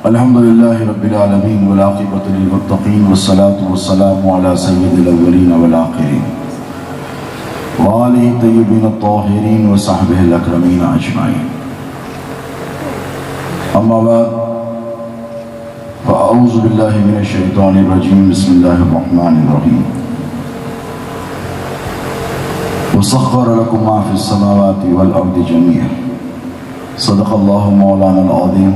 الحمدللہ رب العالمین والعاقبۃ للمتقین والصلاة والسلام علی سید الاولین والآخرین وآلہ طیبین الطاہرین وصحبہ الاکرمین اجمعین اما بعد فاعوذ باللہ من الشیطان الرجیم بسم اللہ الرحمن الرحیم وسخر لکم ما فی السماوات والارض جميعا صدق اللہ مولانا العظیم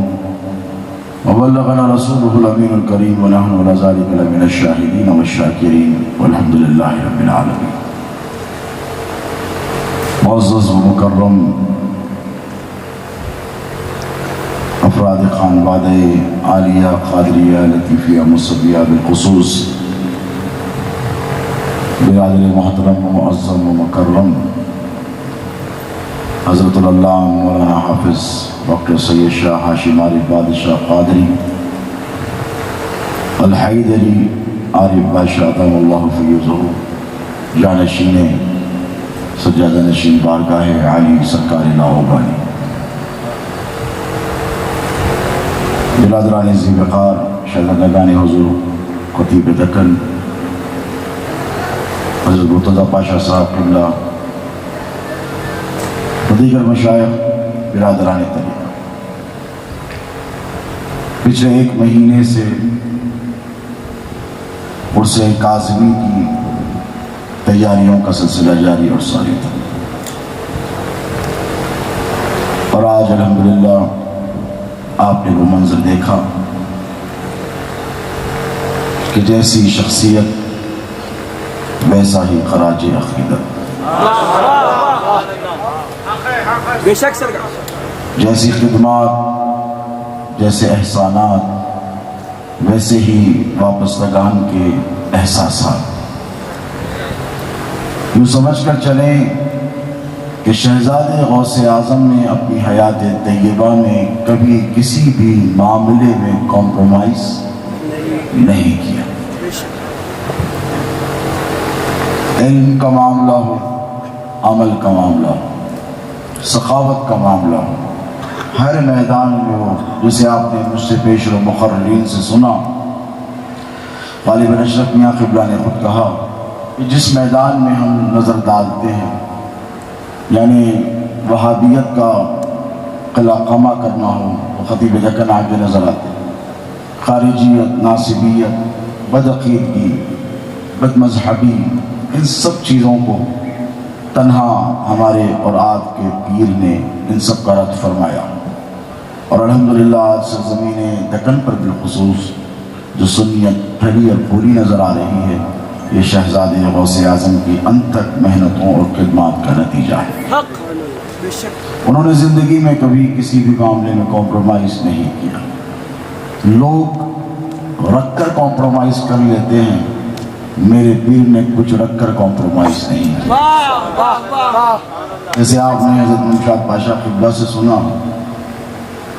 وبلغنا رسوله الامین الکریم ونحن على ذلك لمن الشاہدین والشاکرین والحمد للہ رب العالمین۔ معزز و مکرم افراد خانوادہ عالیہ قادریہ لطیفیہ مصبیہ بالخصوص برادر محترم و معظم و مکرم حضرت اللہ مولانا حافظ ڈاکٹر سید شاہ ہاشم عارف بادشاہ قادری الحیدری عارف بادشاہ ادم اللہ فیضہ جانشین سجادہ نشین بارگاہ عالی سرکار لاہوبانی، برادران ذی وقار شہزادگان حضور خطیب دکن حضرت مرتضیٰ پاشا صاحب قبلہ، دیگر مشائخ، برادران طریقہ، پچھلے ایک مہینے سے عرس کاظمی کی تیاریوں کا سلسلہ جاری اور ساری تھا، اور آج الحمدللہ آپ نے وہ منظر دیکھا کہ جیسی شخصیت ویسا ہی خراج عقیدت، جیسی خدمات، جیسے احسانات، ویسے ہی وابستگان کے احساسات۔ یوں سمجھ کر چلیں کہ شہزادے غوث اعظم نے اپنی حیات طیبہ میں کبھی کسی بھی معاملے میں کمپرومائز نہیں کیا۔ علم کا معاملہ ہو، عمل کا معاملہ ہو، سخاوت کا معاملہ ہو، ہر میدان میں ہو، جسے آپ نے مجھ سے پیشر و مقررین سے سنا، غالب اشرف میاں قبلہ نے خود کہا کہ جس میدان میں ہم نظر ڈالتے ہیں، یعنی وہابیت کا قلعہ قمع کرنا ہو تو خطیب دکن آگے نظر آتے ہیں، خارجیت، ناصبیت، بدعقیدگی، بد مذہبی، ان سب چیزوں کو تنہا ہمارے اور آج کے پیر نے ان سب کا رد فرمایا، اور الحمدللہ آج سرزمین دکن پر بالخصوص جو سنیت پھیلی اور پوری نظر آ رہی ہے، یہ شہزادے غوث اعظم کی انتھک محنتوں اور خدمات کا نتیجہ ہے۔ انہوں نے زندگی میں کبھی کسی بھی معاملے میں کمپرومائز نہیں کیا۔ لوگ رکھ کر کمپرومائز کر لیتے ہیں، میرے پیر نے کچھ رکھ کر کمپرومائز نہیں کیا۔ جیسے آپ نے حضرت ممشاد پاشا قبلہ سے سنا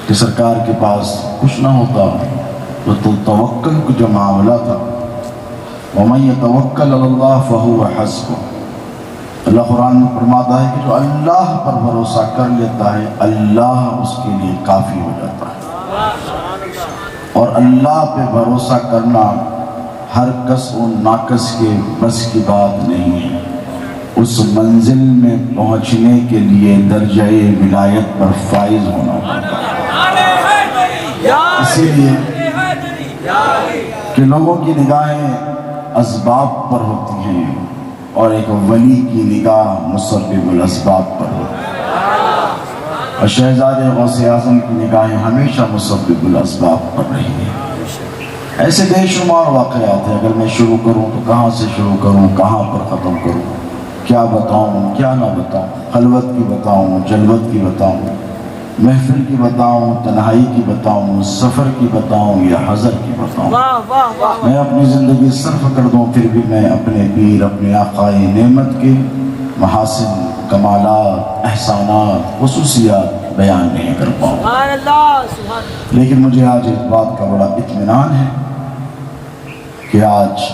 کہ سرکار کے پاس کچھ نہ ہوتا تو توکل کا جو معاملہ تھا، وَمَن يَتَوَكَّلْ عَلَى اللَّهِ فَهُوَ حَسْبُهُ، اللہ قرآن میں فرماتا ہے کہ جو اللہ پر بھروسہ کر لیتا ہے اللہ اس کے لیے کافی ہو جاتا ہے، اور اللہ پہ بھروسہ کرنا ہر کس و ناقص کے بس کی بات نہیں ہے۔ اس منزل میں پہنچنے کے لیے درجہ ولایت پر فائز ہونا پڑتا ہے۔ اسی لیے کہ لوگوں کی نگاہیں اسباب پر ہوتی ہیں اور ایک ولی کی نگاہ مسبب الاسباب پر ہوتی ہے، اور شہزادے غوث اعظم کی نگاہیں ہمیشہ مسبب الاسباب پر رہی ہیں۔ ایسے بے شمار واقعات ہیں، اگر میں شروع کروں تو کہاں سے شروع کروں، کہاں پر ختم کروں، کیا بتاؤں کیا نہ بتاؤں، خلوت کی بتاؤں، جلوت کی بتاؤں، محفل کی بتاؤں، تنہائی کی بتاؤں، سفر کی بتاؤں یا حضر کی بتاؤں۔ میں اپنی زندگی صرف کر دوں پھر بھی میں اپنے پیر، اپنے آقائے نعمت کے محاسن، کمالات، احسانات، خصوصیات بیان نہیں کر پاؤں، سبحان اللہ سبحان اللہ۔ لیکن مجھے آج اس بات کا بڑا اطمینان ہے کہ آج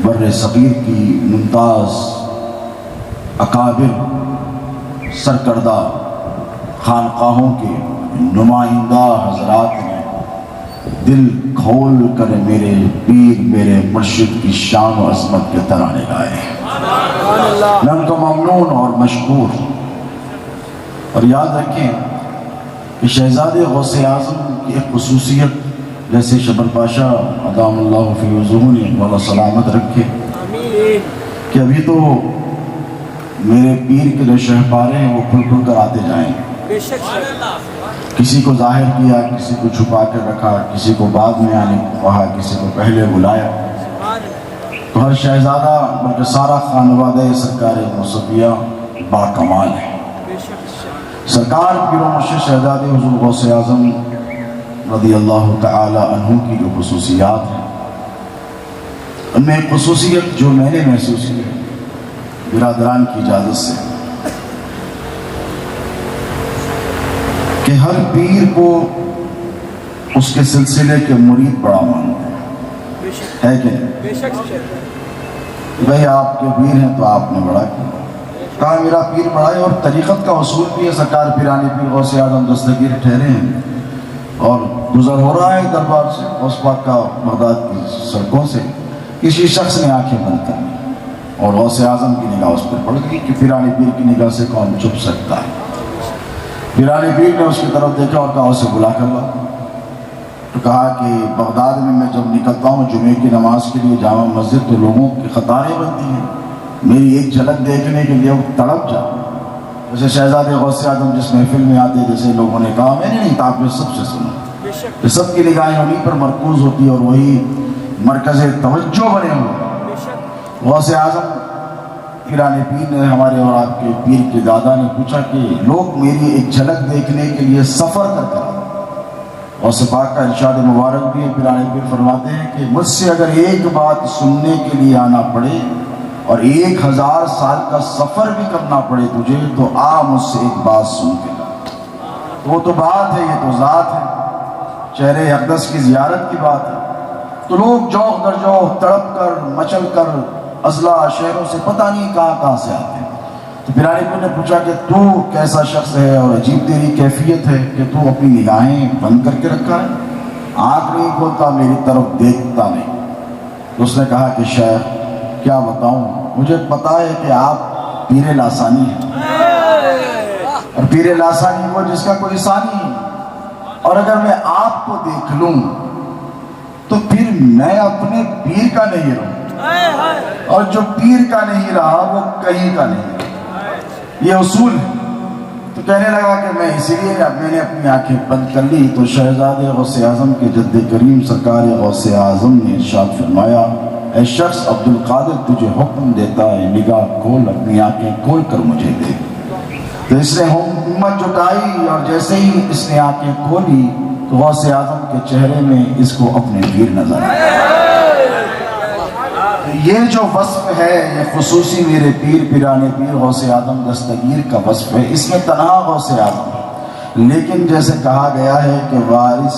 بر صغیر کی ممتاز اکابر سرکردہ خانقاہوں کے نمائندہ حضرات نے دل کھول کر میرے پیر میرے مرشد کی شان و عظمت کے ترانے گائے ہیں۔ میں ان کا ممنون اور مشکور۔ اور یاد رکھیں کہ شہزادے غوث اعظم کی ایک خصوصیت، جیسے شبر پاشا ادام اللہ فی وضوح والا سلامت رکھے، کہ ابھی تو میرے پیر کے جو شہپارے ہیں وہ کھل کھل کر آتے جائیں، کسی کو ظاہر کیا، کسی کو چھپا کر رکھا، کسی کو بعد میں آنے کو کہا، کسی کو پہلے بلایا۔ تو ہر شہزادہ بلکہ سارا خانوادہ سرکار مصطفیہ با کمال ہے۔ سرکار پیر و مرشد شہزادے حضور غوث اعظم رضی اللہ تعالی عنہ کی جو خصوصیات ہیں، ان میں ایک خصوصیت جو میں نے محسوس کی برادران کی اجازت سے، کہ ہر پیر کو اس کے سلسلے کے مرید بڑا مانتے ہیں، ہے کہ نہیں؟ بھئی آپ کے پیر ہیں تو آپ نے بڑا کیا، کہا میرا پیر بڑا ہے۔ اور طریقت کا اصول بھی ہے، سرکار پیرانی پیر غوث اعظم دستگیر ٹھہرے ہیں اور گزر ہو رہا ہے دربار سے، غوث پاک کا بغداد کی سڑکوں سے، کسی شخص نے آنکھیں بند کر لی اور غوث اعظم کی نگاہ اس پر پڑ گئی کہ پیرانی پیر کی نگاہ سے کون چھپ سکتا ہے۔ پیرانی پیر نے اس کی طرف دیکھا اور کہا اسے بلا کر لاؤ۔ تو کہا کہ بغداد میں جب نکلتا ہوں جمعے کی نماز کے لیے جامع مسجد تو لوگوں کی قطاریں بنتی ہیں، میری ایک جھلک دیکھنے کے لیے وہ تڑپ جاتا۔ جیسے شہزادے غوث اعظم جس محفل میں آتے، جیسے لوگوں نے کہا میں نے نہیں کہا، آپ نے سب سے سنا، سب کی نگاہیں انہیں پر مرکوز ہوتی اور وہی مرکز توجہ بنے ہوئے۔ غوث اعظم پیرانی پیر نے ہمارے اور آپ کے پیر کے دادا نے پوچھا کہ لوگ میری ایک جھلک دیکھنے کے لیے سفر کر کر، غوث پاک کا ارشاد مبارک بھی ہے، پیرانی پیر فرماتے ہیں کہ مجھ سے اگر ایک بات سننے کے لیے آنا پڑے اور 1000 سال کا سفر بھی کرنا پڑے تجھے تو آ مجھ سے ایک بات سن کے لا۔ وہ تو بات ہے، یہ تو ذات ہے، چہرے اقدس کی زیارت کی بات ہے۔ تو لوگ جوق در جوق تڑپ کر مچل کر اضلاع شہروں سے پتہ نہیں کہاں سے آتے ہیں۔ تو پیرانی پیر نے پوچھا کہ تو کیسا شخص ہے اور عجیب تیری کیفیت ہے کہ تو اپنی نگاہیں بند کر کے رکھا ہے، آنکھ نہیں کھولتا، میری طرف دیکھتا نہیں۔ تو اس نے کہا کہ شیخ کیا بتاؤں، مجھے پتا ہے کہ آپ پیر لاسانی ہیں، اور پیر لاسانی وہ جس کا کوئی ثانی ہے، اور اگر میں آپ کو دیکھ لوں تو پھر میں اپنے پیر کا نہیں رہوں، اور جو پیر کا نہیں رہا وہ کہیں کا نہیں رہا، یہ اصول ہے۔ تو کہنے لگا کہ میں اسی لیے میں نے اپنی آنکھیں بند کر لی۔ تو شہزادے غوث اعظم کے جد کریم سرکار غوث اعظم نے ارشاد فرمایا، اے شخص عبد القادر تجھے حکم دیتا ہے نگاہ کھول، اپنی آنکھیں کھول کر مجھے دیکھ۔ تو اس نے ہمت جٹائی اور جیسے ہی اس نے آنکھیں کھولی تو غوث اعظم کے چہرے میں اس کو اپنے پیر نظر آیا۔ یہ جو وصف ہے یہ خصوصی میرے پیر پیرانے پیر غوث اعظم دستگیر کا وصف ہے، اس میں تنہا غوث اعظم ہے، لیکن جیسے کہا گیا ہے کہ وارث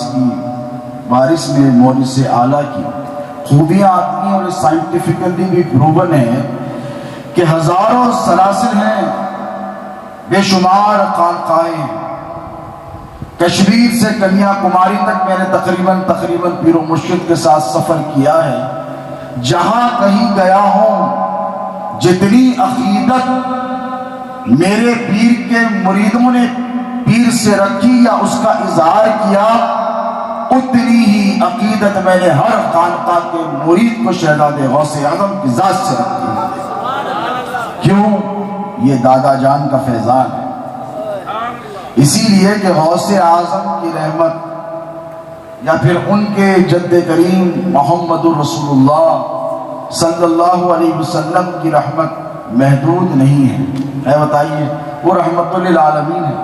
میں مورث اعلیٰ کی خوبیاں آتی ہیں، اور سائنٹیفکلی بھی پروون ہے کہ ہزاروں سلاسل ہیں، بے شمار خانقاہیں ہیں، کشمیر سے کنیا کماری تک میں نے تقریباً پیر و مرشد کے ساتھ سفر کیا ہے۔ جہاں کہیں گیا ہوں جتنی عقیدت میرے پیر کے مریدوں نے پیر سے رکھی یا اس کا اظہار کیا، اتنی ہی عقیدت میں نے ہر خانقاہ کے مرید کو شہزادے غوث اعظم کی ذات سے رکھی۔ کیوں؟ یہ دادا جان کا فیضان ہے، اسی لیے کہ غوث اعظم کی رحمت یا پھر ان کے جد کریم محمد الرسول اللہ صلی اللہ علیہ وسلم کی رحمت محدود نہیں ہے۔ اے بتائیے، وہ رحمت للعالمین ہے،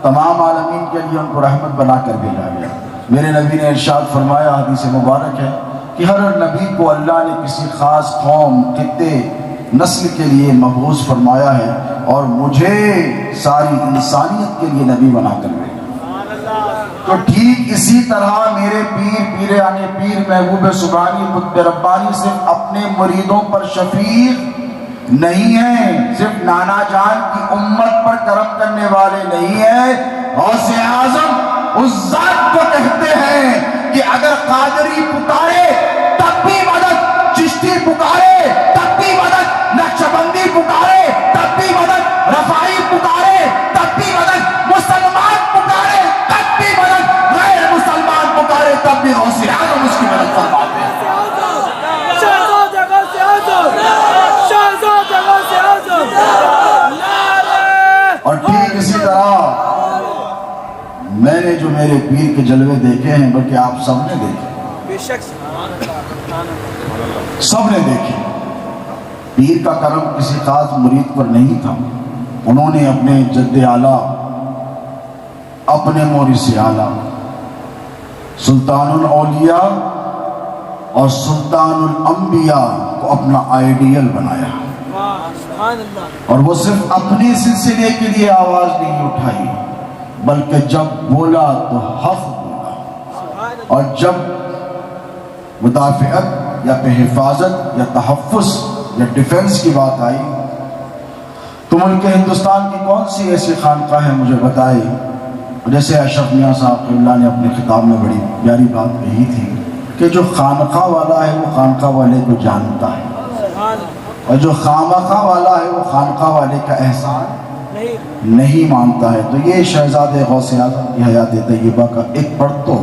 تمام عالمین کے لیے ان کو رحمت بنا کر بھیجا گیا۔ میرے نبی نے ارشاد فرمایا، حدیث مبارک ہے کہ ہر نبی کو اللہ نے کسی خاص قوم، خطے نسل کے لیے مبعوث فرمایا ہے اور مجھے ساری انسانیت کے لیے نبی بنا کر بھیجا۔ تو ٹھیک اسی طرح میرے پیر آنے پیر محبوب سبحانی قطب ربانی صرف اپنے مریدوں پر شفیق نہیں ہیں، صرف نانا جان کی امت پر کرم کرنے والے نہیں ہیں، غوث اعظم اس ذات کو کہتے ہیں کہ اگر قادری پکارے تب بھی مدد، چشتی پکارے تب بھی مدد، نقشبندی پکارے تب بھی مدد، رفاعی پکارے تب بھی مدد، مسلمان پکارے تب بھی مدد، غیر مسلمان پکارے تب بھی غوث اعظم اس کی مدد فرماتے ہیں۔ اور ٹھیک اسی طرح میں نے جو میرے پیر کے جلوے دیکھے ہیں، بلکہ آپ سب نے دیکھے، بے شک سب نے دیکھے، پیر کا کرم کسی خاص مرید پر نہیں تھا، انہوں نے اپنے جد اعلیٰ، اپنے مورث اعلیٰ سلطان الاولیاء اور سلطان الانبیاء کو اپنا آئیڈیل بنایا، سبحان اللہ۔ اور وہ صرف اپنے سلسلے کے لیے آواز نہیں اٹھائی، بلکہ جب بولا تو حق بولا، اور جب مدافعت یا پہ حفاظت یا تحفظ یا ڈیفنس کی بات آئی تو ملک ہندوستان کی کون سی ایسی خانقاہ ہے مجھے بتائی، جیسے اشرف میاں صاحب قبلہ نے اپنے خطاب میں بڑی پیاری بات کہی تھی کہ جو خانقاہ والا ہے وہ خانقاہ والے کو جانتا ہے، اور جو خامخواہ والا ہے وہ خانقاہ والے کا احسان نہیں مانتا ہے۔ تو یہ شہزاد غوث اعظم کی حیات طیبہ کا ایک پڑھتو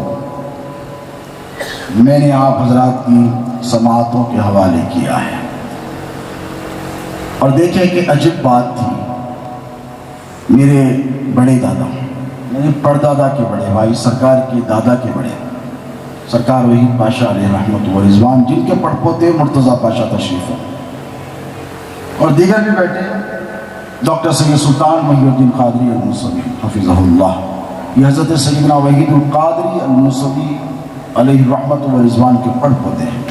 میں نے آپ حضرات کی سماعتوں کے حوالے کیا ہے، اور دیکھیں کہ عجب بات تھی، میرے بڑے دادا، میرے پردادا کے بڑے بھائی، سرکار کے دادا کے بڑے، سرکار وحید پاشا علیہ رحمت و رضوان، جن کے پڑپوتے مرتضیٰ پاشا تشریف ہیں اور دیگر بھی بیٹھے ہیں، ڈاکٹر سید سلطان محی الدین قادری الموسوی حفظہ اللہ، یہ حضرت سیدنا وحید القادری الموسوی علیہ رحمت و رضوان کے پڑپوتے ہیں،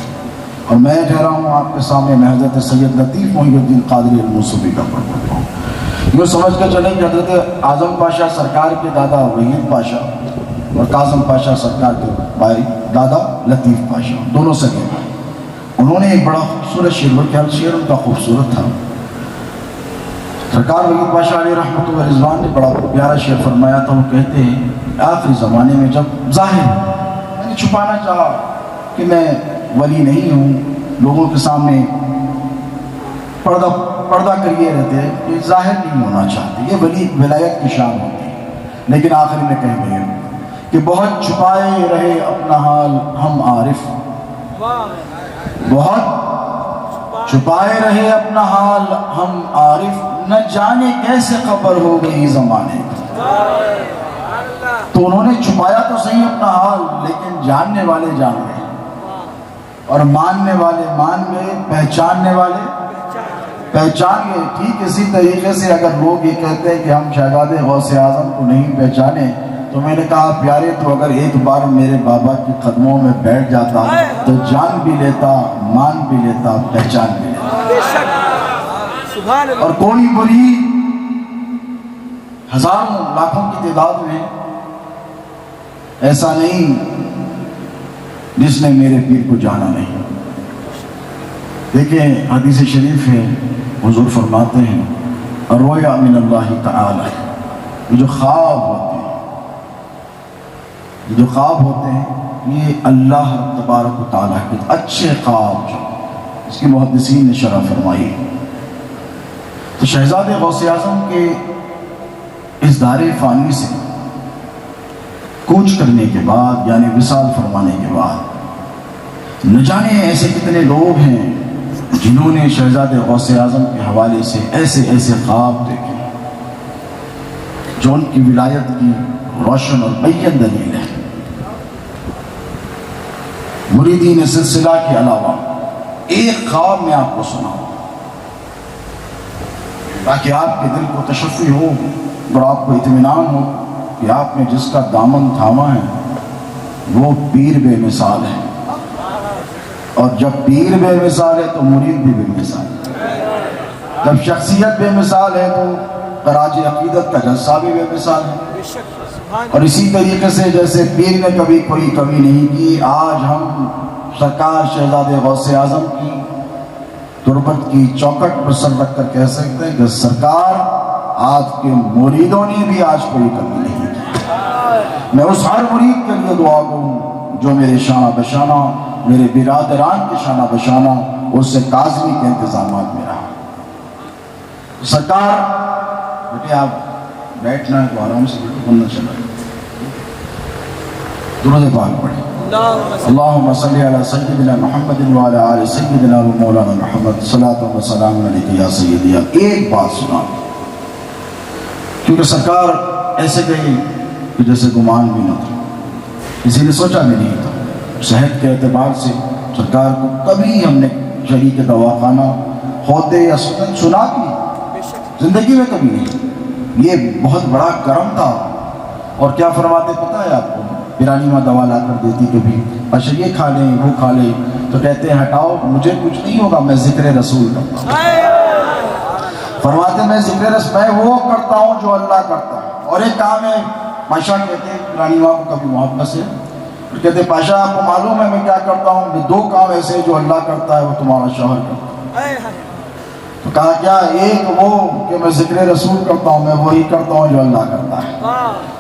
اور میں ٹھہرا ہوں آپ کے سامنے، میں حضرت سید لطیف محی الدین قادری الموسوی کا پڑپوتا ہوں۔ یہ سمجھ کر چلیں کہ حضرت اعظم پاشا سرکار کے دادا وحید پاشا اور کاظم پاشا سرکار کے بھائی دادا لطیف پاشا، دونوں سگے بھائی، انہوں نے ایک بڑا خوبصورت شعر، خیال شعر ان کا خوبصورت تھا، سرکار وحید پاشا علیہ رحمت و رضوان نے بڑا پیارا شعر فرمایا تھا۔ وہ کہتے ہیں آخری زمانے میں جب ظاہر میں نے چھپانا چاہا کہ میں ولی نہیں ہوں، لوگوں کے سامنے پردہ کریے رہتے ہیں، یہ ظاہر نہیں ہونا چاہتے، یہ ولی ولایت کی شان ہوتی ہے، لیکن آخری میں کہہ گئے کہ بہت چھپائے رہے اپنا حال ہم عارف، بہت چھپائے رہے اپنا حال ہم عارف، نہ جانے کیسے خبر ہو گئی زمانے کا۔ تو انہوں نے چھپایا تو صحیح اپنا حال، لیکن جاننے والے جان گئے، اور ماننے والے مان گئے، پہچاننے والے پہچان گئے۔ ٹھیک اسی طریقے سے اگر لوگ یہ کہتے ہیں کہ ہم شہزاد غوث اعظم کو نہیں پہچانے، تو میں نے کہا پیارے تو اگر ایک بار میرے بابا کے قدموں میں بیٹھ جاتا تو جان بھی لیتا، مان بھی لیتا، پہچان بھی لیتا۔ اور کوئی بری ہزاروں لاکھوں کی تعداد میں ایسا نہیں جس نے میرے پیر کو جانا نہیں۔ دیکھیں حدیث شریف ہے، حضور فرماتے ہیں الرؤیا من اللہ تعالی، یہ جو خواب ہوتے ہیں، یہ جو خواب ہوتے ہیں یہ اللہ تبارک و تعالیٰ کے اچھے خواب، جو اس کی محدثین نے شرح فرمائی۔ تو شہزاد غوث اعظم کے اس دار فانی سے کوچ کرنے کے بعد، یعنی وصال فرمانے کے بعد، نہ جانے ایسے کتنے لوگ ہیں جنہوں نے شہزاد غوث اعظم کے حوالے سے ایسے ایسے خواب دیکھے جو ان کی ولایت کی روشن اور بین دلیل ہے۔ مریدین سلسلہ کے علاوہ ایک خواب میں آپ کو سناؤں تاکہ آپ کے دل کو تشفی ہو اور آپ کو اطمینان ہو کہ آپ نے جس کا دامن تھاما ہے وہ پیر بے مثال ہے، اور جب پیر بے مثال ہے تو مرید بھی بے مثال ہے۔ جب شخصیت بے مثال ہے تو خراج عقیدت کا جلسہ بھی بے مثال ہے. بے شک سبحان اور اسی طریقے سے جیسے پیر نے کبھی کوئی کمی نہیں کی، آج ہم سرکار شہزادے غوث اعظم کی تربت کی چوکٹ پر سر رکھ کر کہہ سکتے ہیں کہ سرکار آپ کے مریدوں نے بھی آج کوئی کمی نہیں کی. میں اس ہر مرید کے لیے دعا کروں جو میرے شانہ بشانہ، میرے برادران کے شانہ بشانہ اس سے کاظمی کے انتظامات میں رہا. سرکار بیٹے آپ بیٹھنا ہے تو آرام سے بیٹھو، بننا چلا ہے. درود پاک پڑھیں. اللہم صلی علی سیدنا محمد وعلی آل سیدنا و مولانا محمد صلاۃ و سلام علیک یا سیدی. ایک بات سنا کیونکہ سرکار ایسے کہیں کہ جیسے گمان بھی نہ تھا، کسی نے سوچا بھی نہیں تھا. صحت کے اعتبار سے سرکار کو کبھی ہم نے شریک دواخانہ ہوتے یا سنا بھی نہیں، زندگی میں کبھی نہیں. یہ بہت بڑا کرم تھا. اور کیا فرماتے پتہ ہے آپ کو؟ پیرانی ماں دوا لا کر دیتی کبھی، اچھا یہ کھا لیں وہ کھا لیں، تو کہتے ہیں ہٹاؤ مجھے کچھ نہیں ہوگا، میں ذکر رسول کرتا ہوں. فرماتے میں ذکر رسول میں وہ کرتا ہوں جو اللہ کرتا ہے. اور ایک کام ہے، پاشا کہتے ہیں پیرانی ماں کو کبھی محبت سے کہتے ہیں پاشا آپ کو معلوم ہے میں کیا کرتا ہوں؟ کہ دو کام ایسے ہیں جو اللہ کرتا ہے وہ تمہارا شوہر کرتا ہے. تو کہا کیا؟ ایک وہ کہ میں ذکر رسول کرتا ہوں، میں وہی کرتا ہوں جو اللہ کرتا ہے.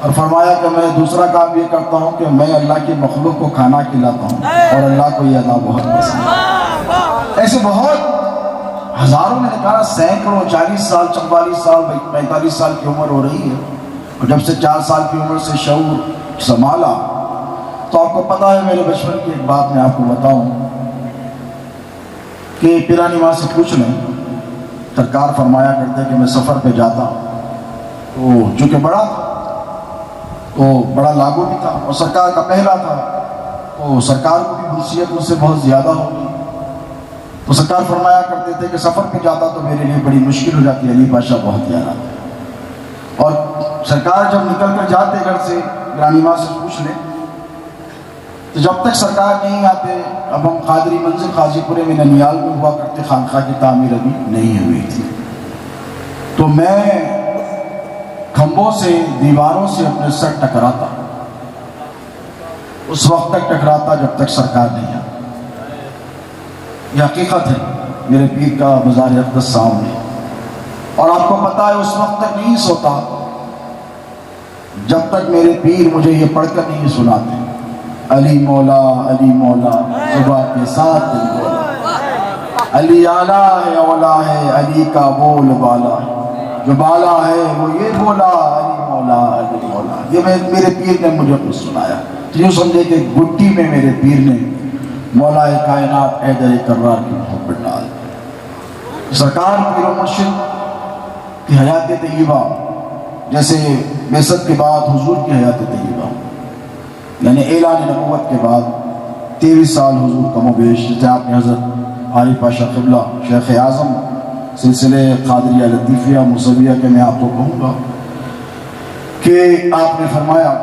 اور فرمایا کہ میں دوسرا کام یہ کرتا ہوں کہ میں اللہ کی مخلوق کو کھانا کھلاتا ہوں، اور اللہ کو یہ ادا بہت پسند ہے. ایسے بہت ہزاروں میں نے کہا سینکڑوں، 40 سال 44 سال 45 سال کی عمر ہو رہی ہے، اور جب سے 4 سال کی عمر سے شعور سنبھالا تو آپ کو پتہ ہے میرے بچپن کی ایک بات میں آپ کو بتاؤں کہ پیرانی ماں سے پوچھ لیں. سرکار فرمایا کرتے کہ میں سفر پہ جاتا تو چونکہ بڑا تھا تو بڑا لاگو بھی تھا، اور سرکار کا پہلا تھا تو سرکار کو بھی حیثیت اس سے بہت زیادہ ہوگی. تو سرکار فرمایا کرتے تھے کہ سفر پہ جاتا تو میرے لیے بڑی مشکل ہو جاتی، علی پاشا بہت یاد آتا. اور سرکار جب نکل کر جاتے گھر سے، رانی ماں سے پوچھ لیں، تو جب تک سرکار نہیں آتے، اب ہم قادری منزل قاضی پورے میں ننیال میں ہوا کرتے، خانقاہ کی تعمیر ابھی نہیں ہوئی تھی، تو میں کھمبوں سے دیواروں سے اپنے سر ٹکراتا، اس وقت تک ٹکراتا جب تک سرکار نہیں آتا. یہ حقیقت ہے، میرے پیر کا مزار اقدس سامنے. اور آپ کو پتا ہے اس وقت تک نہیں سوتا جب تک میرے پیر مجھے یہ پڑھ کر نہیں سناتے، علی مولا صبح کے ساتھ دل بولا، علی اعلیٰ ہے اولا ہے، علی کا بول بالا ہے، جو بالا ہے وہ یہ بولا، علی مولا. یہ میرے پیر نے مجھے کچھ سنایا. تو یہ سمجھے کہ گٹی میں میرے پیر نے مولا کائنات حیدر کرار کی محبت ڈال. سرکار پیر و مرشد کی حیات طیبہ جیسے بعثت کے بعد حضور کی حیات طیبہ، یعنی اعلان نبوت کے بعد 23 سال حضور کم و بیش، جیسے آپ نے حضرت علی پاشا قبلہ شیخ اعظم سلسلے قادریہ لطیفیہ موسویہ کے میں آپ کو کہوں گا کہ آپ نے فرمایا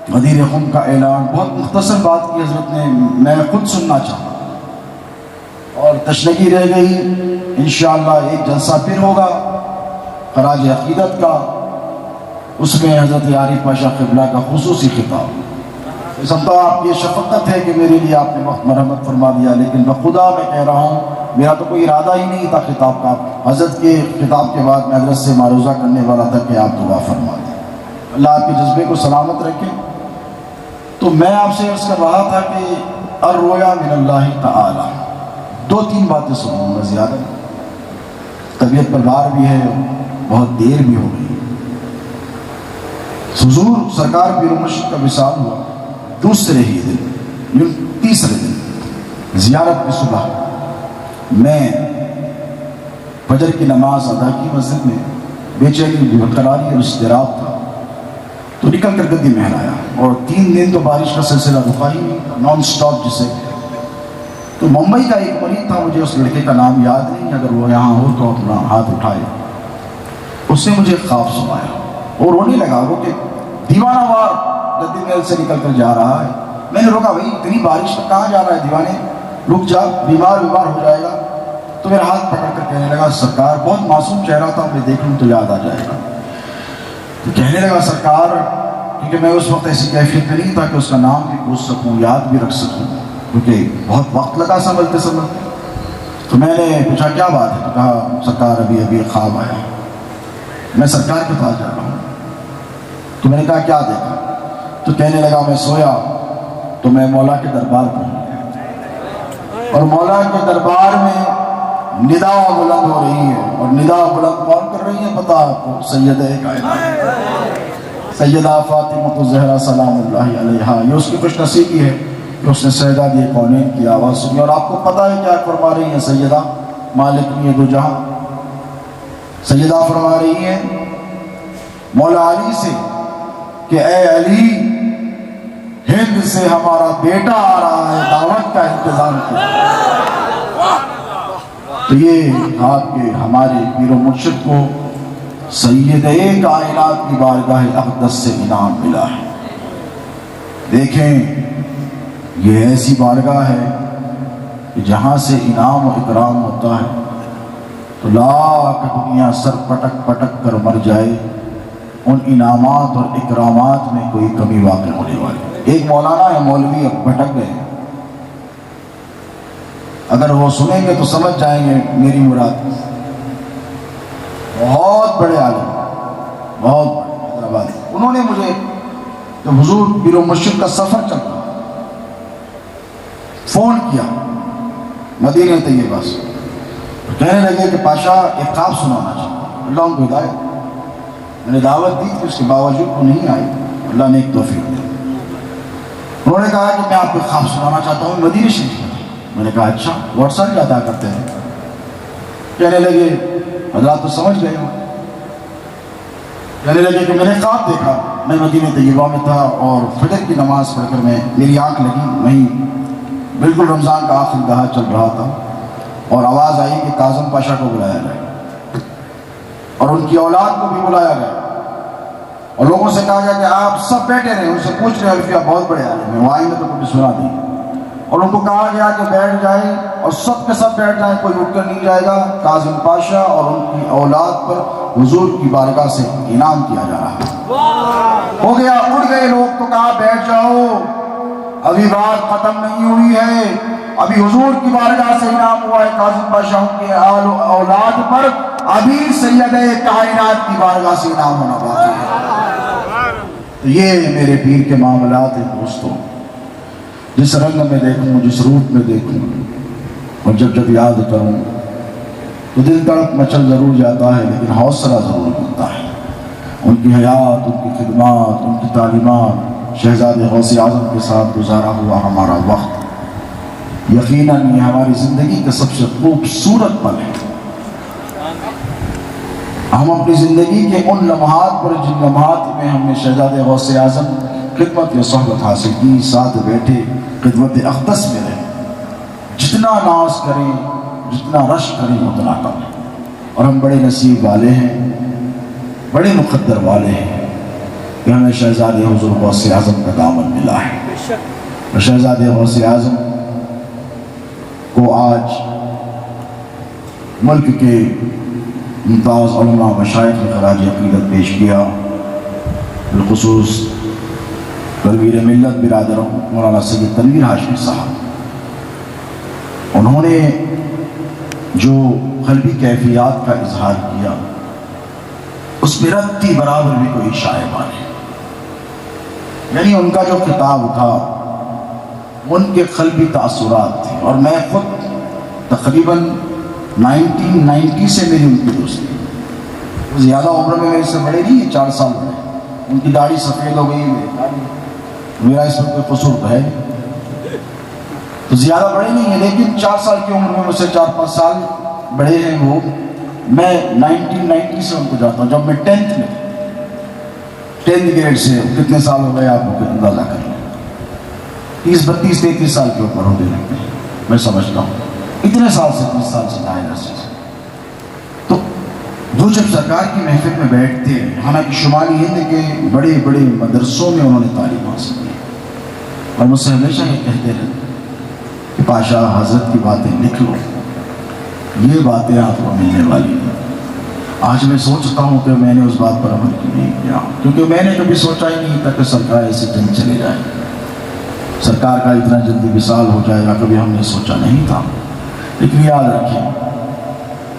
غدیر خم کا اعلان. بہت مختصر بات کی حضرت نے، میں خود سننا چاہتا اور تشنگی رہ گئی. انشاءاللہ ایک جلسہ پھر ہوگا خراج عقیدت کا، اس میں حضرت عارف پاشا قبلہ کا خصوصی خطاب. سمجھتا ہوں آپ کی شفقت ہے کہ میرے لیے آپ نے وقت مرحمت فرما دیا، لیکن بخدا میں کہہ رہا ہوں میرا تو کوئی ارادہ ہی نہیں تھا خطاب کا. حضرت کے خطاب کے بعد میں حضرت سے معروضہ کرنے والا تھا کہ آپ دعا فرما دیں. اللہ آپ کے جذبے کو سلامت رکھے. تو میں آپ سے عرض کر رہا تھا کہ الرؤیا من اللہ تعالی، 2-3 باتیں سنوں گا زیادہ، طبیعت پر بار بھی ہے، بہت دیر بھی ہو گئی. حضور سرکار پیر و مرشد کا وصال ہوا دوسرے ہی دن، تیسرے دن زیارت کی صبح میں فجر کی نماز ادا کی مسجد میں، بے چینی برقراری اور اضطراب تھا تو نکل کر گدی محل آیا. اور 3 دن تو بارش کا سلسلہ رکا ہی نہیں، نان سٹاپ جسے. تو ممبئی کا ایک مریض تھا، مجھے اس لڑکے کا نام یاد نہیں، اگر وہ یہاں ہو تو اپنا ہاتھ اٹھائے. اس نے مجھے خواب سنایا اور رونے لگا، وہ کہ دیوانہ وار گدی محل سے نکل کر جا رہا ہے. میں نے روکا، بھائی اتنی بارش میں کہاں جا رہا ہے دیوانے، رک جا، بیمار ہو جائے گا. تو میرا ہاتھ پکڑ کر کہنے لگا سرکار، بہت معصوم چہرہ تھا، میں دیکھ لوں تو یاد آ جائے گا. تو کہنے لگا سرکار، کیونکہ میں اس وقت ایسی کیفیت میں نہیں تھا کہ اس کا نام بھی پوچھ سکوں، یاد بھی رکھ سکوں، کیونکہ بہت وقت لگا سنبھلتے سنبھلتے. تو میں نے پوچھا کیا بات ہے؟ تو کہا سرکار ابھی خواب آیا، میں سرکار کے پاس جا رہا ہوں. تو میں نے کہا کیا دیکھا؟ تو کہنے لگا میں سویا تو میں مولا کے دربار پہنچ گیا، اور مولا کے دربار میں ندا بلند ہو رہی ہے. اور ندا بلند کون کر رہی ہے پتہ آپ کو؟ سیدہ کائنات سیدہ فاطمہ الزہرا سلام اللہ علیہا. یہ اس کی خوش نصیبی ہے کہ اس نے سیدہ کونین کی آواز سنی. اور آپ کو پتہ ہے کیا فرما رہی ہیں سیدہ مالک دو جہاں؟ سیدہ فرما رہی ہیں مولا علی سے کہ اے علی، ہند سے ہمارا بیٹا آ رہا ہے، دعوت کا انتظام کیا. تو یہ آپ کے ہمارے پیر و مرشد کو سید کائنات کی بارگاہ اقدس سے انعام ملا ہے. دیکھیں یہ ایسی بارگاہ ہے کہ جہاں سے انعام و اکرام ہوتا ہے تو لاکھ دنیا سر پٹک پٹک کر مر جائے، ان انعامات اور اکرامات میں کوئی کمی واقع ہونے والی. ایک مولانا ہے مولوی، اب بھٹک گئے، اگر وہ سنیں گے تو سمجھ جائیں گے میری مراد. بہت بڑے عالم، بہت بڑے حیدرآباد. انہوں نے مجھے جب حضور پیر و مرشد کا سفر چلتا فون کیا مدینہ طیبہ سے، کہنے لگے کہ پاشا ایک خواب سنانا چاہتا. اللہ ان کو ہدایت. میں نے دعوت دی تھی، اس کے باوجود وہ نہیں آئی، اللہ نے ایک توفیق دی. انہوں نے کہا کہ میں آپ کو خواب سنانا چاہتا ہوں مدینہ شریف. میں نے کہا اچھا، واٹس ایپ کیا ادا کرتے ہیں؟ کہنے لگے حضرات تو سمجھ گئے ہوں. کہنے لگے کہ میں نے خواب دیکھا، میں مدینہ طیبہ میں تھا اور فجر کی نماز پڑھ کر میری آنکھ لگی، وہیں بالکل رمضان کا آخری دہا چل رہا تھا، اور آواز آئی کہ کاظم پاشا کو بلایا جائے اور ان کی اولاد کو بھی بلایا گیا. اور لوگوں سے کہا گیا کہ آپ سب بیٹھے رہے. ان سے پوچھ رہے الفیہ بہت بڑے عالم ہیں، وہ آئیں گے تو کبھی سنا دیں. اور ان کو کہا گیا کہ بیٹھ جائیں، اور سب کے سب بیٹھ جائیں، کوئی اٹھ کر نہیں جائے گا. کاظم پاشا اور ان کی اولاد پر حضور کی بارگاہ سے انعام کیا جا رہا ہے. ہو گیا، اٹھ گئے لوگ. تو کہا بیٹھ جاؤ، ابھی بات ختم نہیں ہوئی ہے، ابھی حضور کی بارگاہ سے انعام ہوا ہے کاظم پاشا ان کے اولاد پر، ابھی سیدہ کائنات کی بارگاہ سے انعام ہونا باقی ہے. تو یہ میرے پیر کے معاملات ہیں دوستوں. جس رنگ میں دیکھوں، جس روپ میں دیکھوں، اور جب جب یاد کروں تو دل تڑپ مچل ضرور جاتا ہے، لیکن حوصلہ ضرور ملتا ہے. ان کی حیات، ان کی خدمات، ان کی تعلیمات، شہزادے غوث اعظم کے ساتھ گزارا ہوا ہمارا وقت یقیناً یہ ہماری زندگی کا سب سے خوبصورت پل ہے. ہم اپنی زندگی کے ان لمحات پر، جن لمحات میں ہم نے شہزادے غوث اعظم خدمت یا صحبت حاصل کی، ساتھ بیٹھے خدمت اقدس میں رہے، جتنا ناز کریں، جتنا رش کریں اتنا کم. اور ہم بڑے نصیب والے ہیں، بڑے مقدر والے ہیں کہ ہمیں شہزادے حضور غوث اعظم کا دامن ملا ہے. اور شہزادے غوث اعظم کو آج ملک کے ممتاز علماء مشائخ نے خراج عقیدت پیش کیا، بالخصوص تنویر ملت برادروں مولانا سید تنویر ہاشمی صاحب. انہوں نے جو قلبی کیفیات کا اظہار کیا اس میں رتی برابر بھی کوئی شائبہ نہیں. یعنی ان کا جو خطاب تھا ان کے قلبی تاثرات تھے. اور میں خود تقریباً 1990 سے میری ان کی دوستی، زیادہ عمر میں میرے سے بڑے نہیں ہیں، 4 سال بڑے. ان کی داڑھی سفید ہو گئی، میرا اس میں کوئی قصور تو ہے تو زیادہ بڑے نہیں ہیں، لیکن 4 سال کی عمر میں مجھ سے 4-5 سال بڑے ہیں وہ. میں 1990 سے ان کو جاتا ہوں، جب میں 10th میں 10th گریڈ سے. کتنے سال ہو گئے آپ کو اندازہ کر لیں، 30-32-33 سال کے اوپر ہوتے رہتے ہیں میں سمجھتا ہوں. اتنے سال سے 30 سال سے ظاہر سے. تو وہ جب سرکار کی محفل میں بیٹھتے ہیں، حالانکہ شمالی ہند کے بڑے بڑے مدرسوں میں انہوں نے تعلیم حاصل کی، اور مجھ سے ہمیشہ یہ کہتے رہتے کہ پاشا حضرت کی باتیں لکھ لو، یہ باتیں آپ کو ملنے والی ہیں۔ آج میں سوچتا ہوں کہ میں نے اس بات پر عمل کیوں نہیں کیا، کیونکہ میں نے کبھی سوچا ہی نہیں تھا کہ سرکار ایسے جلد چلے جائے، سرکار کا اتنا جلدی وصال ہو جائے گا، کبھی ہم نے سوچا نہیں تھا۔ لیکن یاد رکھیں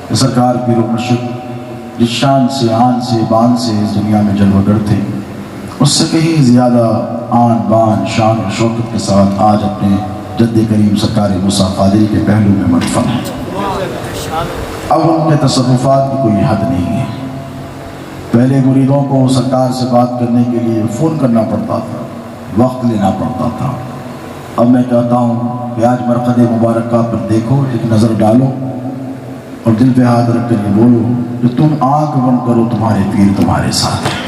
کہ سرکار پیر و مرشد جس شان سے آن سے بان سے اس دنیا میں جلوہ گر تھے، اس سے کہیں زیادہ آن بان شان و شوکت کے ساتھ آج اپنے جد کریم سرکار موسیٰ قادری کے پہلو میں مدفن ہیں۔ اب ان کے تصرفات کی کوئی حد نہیں ہے۔ پہلے مریدوں کو سرکار سے بات کرنے کے لیے فون کرنا پڑتا تھا، وقت لینا پڑتا تھا۔ اب میں کہتا ہوں کہ آج مرقد مبارکہ پر دیکھو، ایک نظر ڈالو اور دل پہ ہاتھ رکھ کر یہ بولو کہ تم آنکھ بند کرو، تمہارے پیر تمہارے ساتھ ہیں،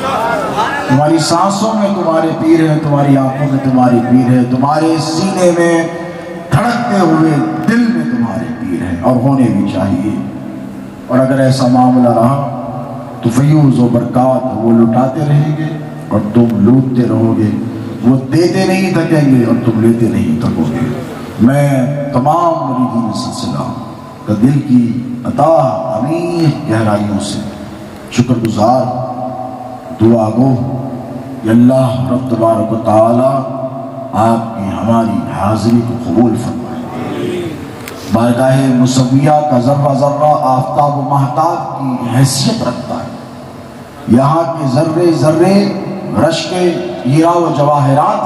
تمہاری سانسوں میں تمہارے پیر ہیں، تمہاری آنکھوں میں تمہاری پیر ہے، تمہارے سینے میں دھڑکتے ہوئے دل میں تمہارے پیر ہیں، اور ہونے بھی چاہیے۔ اور اگر ایسا معاملہ رہا تو فیوز و برکات وہ لٹاتے رہیں گے اور تم لوٹتے رہو گے، وہ دیتے نہیں تھکیں گے اور تم لیتے نہیں تھکو گے۔ میں تمام مریدین سلسلہ کا دل کی عطا عمیق گہرائیوں سے شکر گزار، دعا گو کہ اللہ رب تبارک و تعالی آپ کی ہماری حاضری کو قبول فرمائے۔ بارگاہ مصویہ کا ذرہ ذرہ آفتاب و مہتاب کی حیثیت رکھتا ہے، یہاں کے ذرے ذرے رشک ہیرا و جواہرات،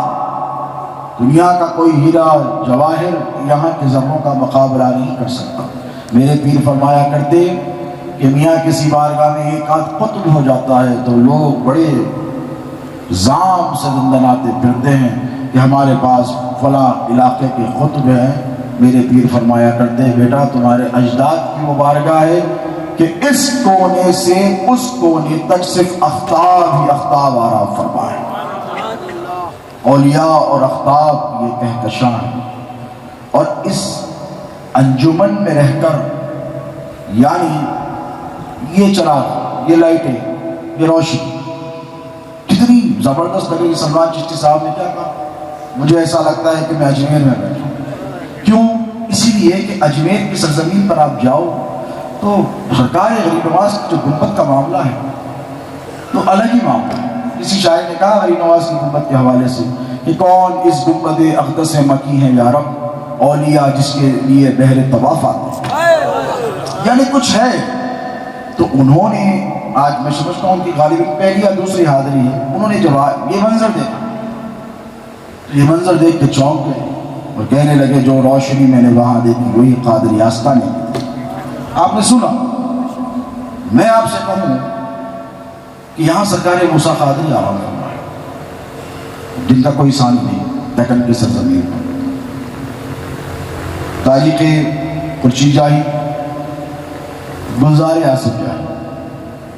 دنیا کا کوئی ہیرا جواہر یہاں کے ذروں کا مقابلہ نہیں کر سکتا۔ میرے پیر فرمایا کرتے کہ میاں کسی بارگاہ میں ایک آدھ قطب ہو جاتا ہے تو لوگ بڑے زام سے دندناتے پھرتے ہیں کہ ہمارے پاس فلاں علاقے کے قطب ہیں۔ میرے پیر فرمایا کرتے ہیں بیٹا تمہارے اجداد کی وہ بارگاہ ہے کہ اس کونے سے اس کونے تک صرف اختاب ہی اختاب آرام فرمائے۔ اولیاء اور اختاب یہ کہکشاں ہیں، اور اس انجمن میں رہ کر یعنی یہ چراغ، یہ لائٹیں، یہ روشنی کتنی زبردست لگے۔ سلمان چشتی صاحب نے کیا کہا؟ مجھے ایسا لگتا ہے کہ میں اجمیر میں بیٹھا ہوں۔ کیوں؟ اسی لیے کہ اجمیر کی سرزمین پر آپ جاؤ تو سرکار غریب نواز کی جو گنبد کا معاملہ ہے تو الگ ہی معاملہ ہے۔ کسی شاعر نے کہا غریب نواز کی گنبد کے حوالے سے کہ کون اس گنبد اقدس مکی ہے یا رب، اولیاء جس کے لیے بہر طواف آتے ہیں، یعنی کچھ ہے۔ تو انہوں نے آج میں سمجھتا ہوں ان کی غالباً پہلی یا دوسری حاضری ہے، انہوں نے جب یہ منظر دیکھا تو یہ منظر دیکھ کے چونک گئے اور کہنے لگے جو روشنی میں نے وہاں دیکھی وہی قادری آستانے کی۔ آپ نے سنا، میں آپ سے کہوں کہ یہاں سرکار موسیٰ قادری آرام فرمائے، جن کا کوئی ثانی نہیں، دکن کی سرزمین پر۔ تاریخ قرچی جاہی، گلزار آصف جاہی،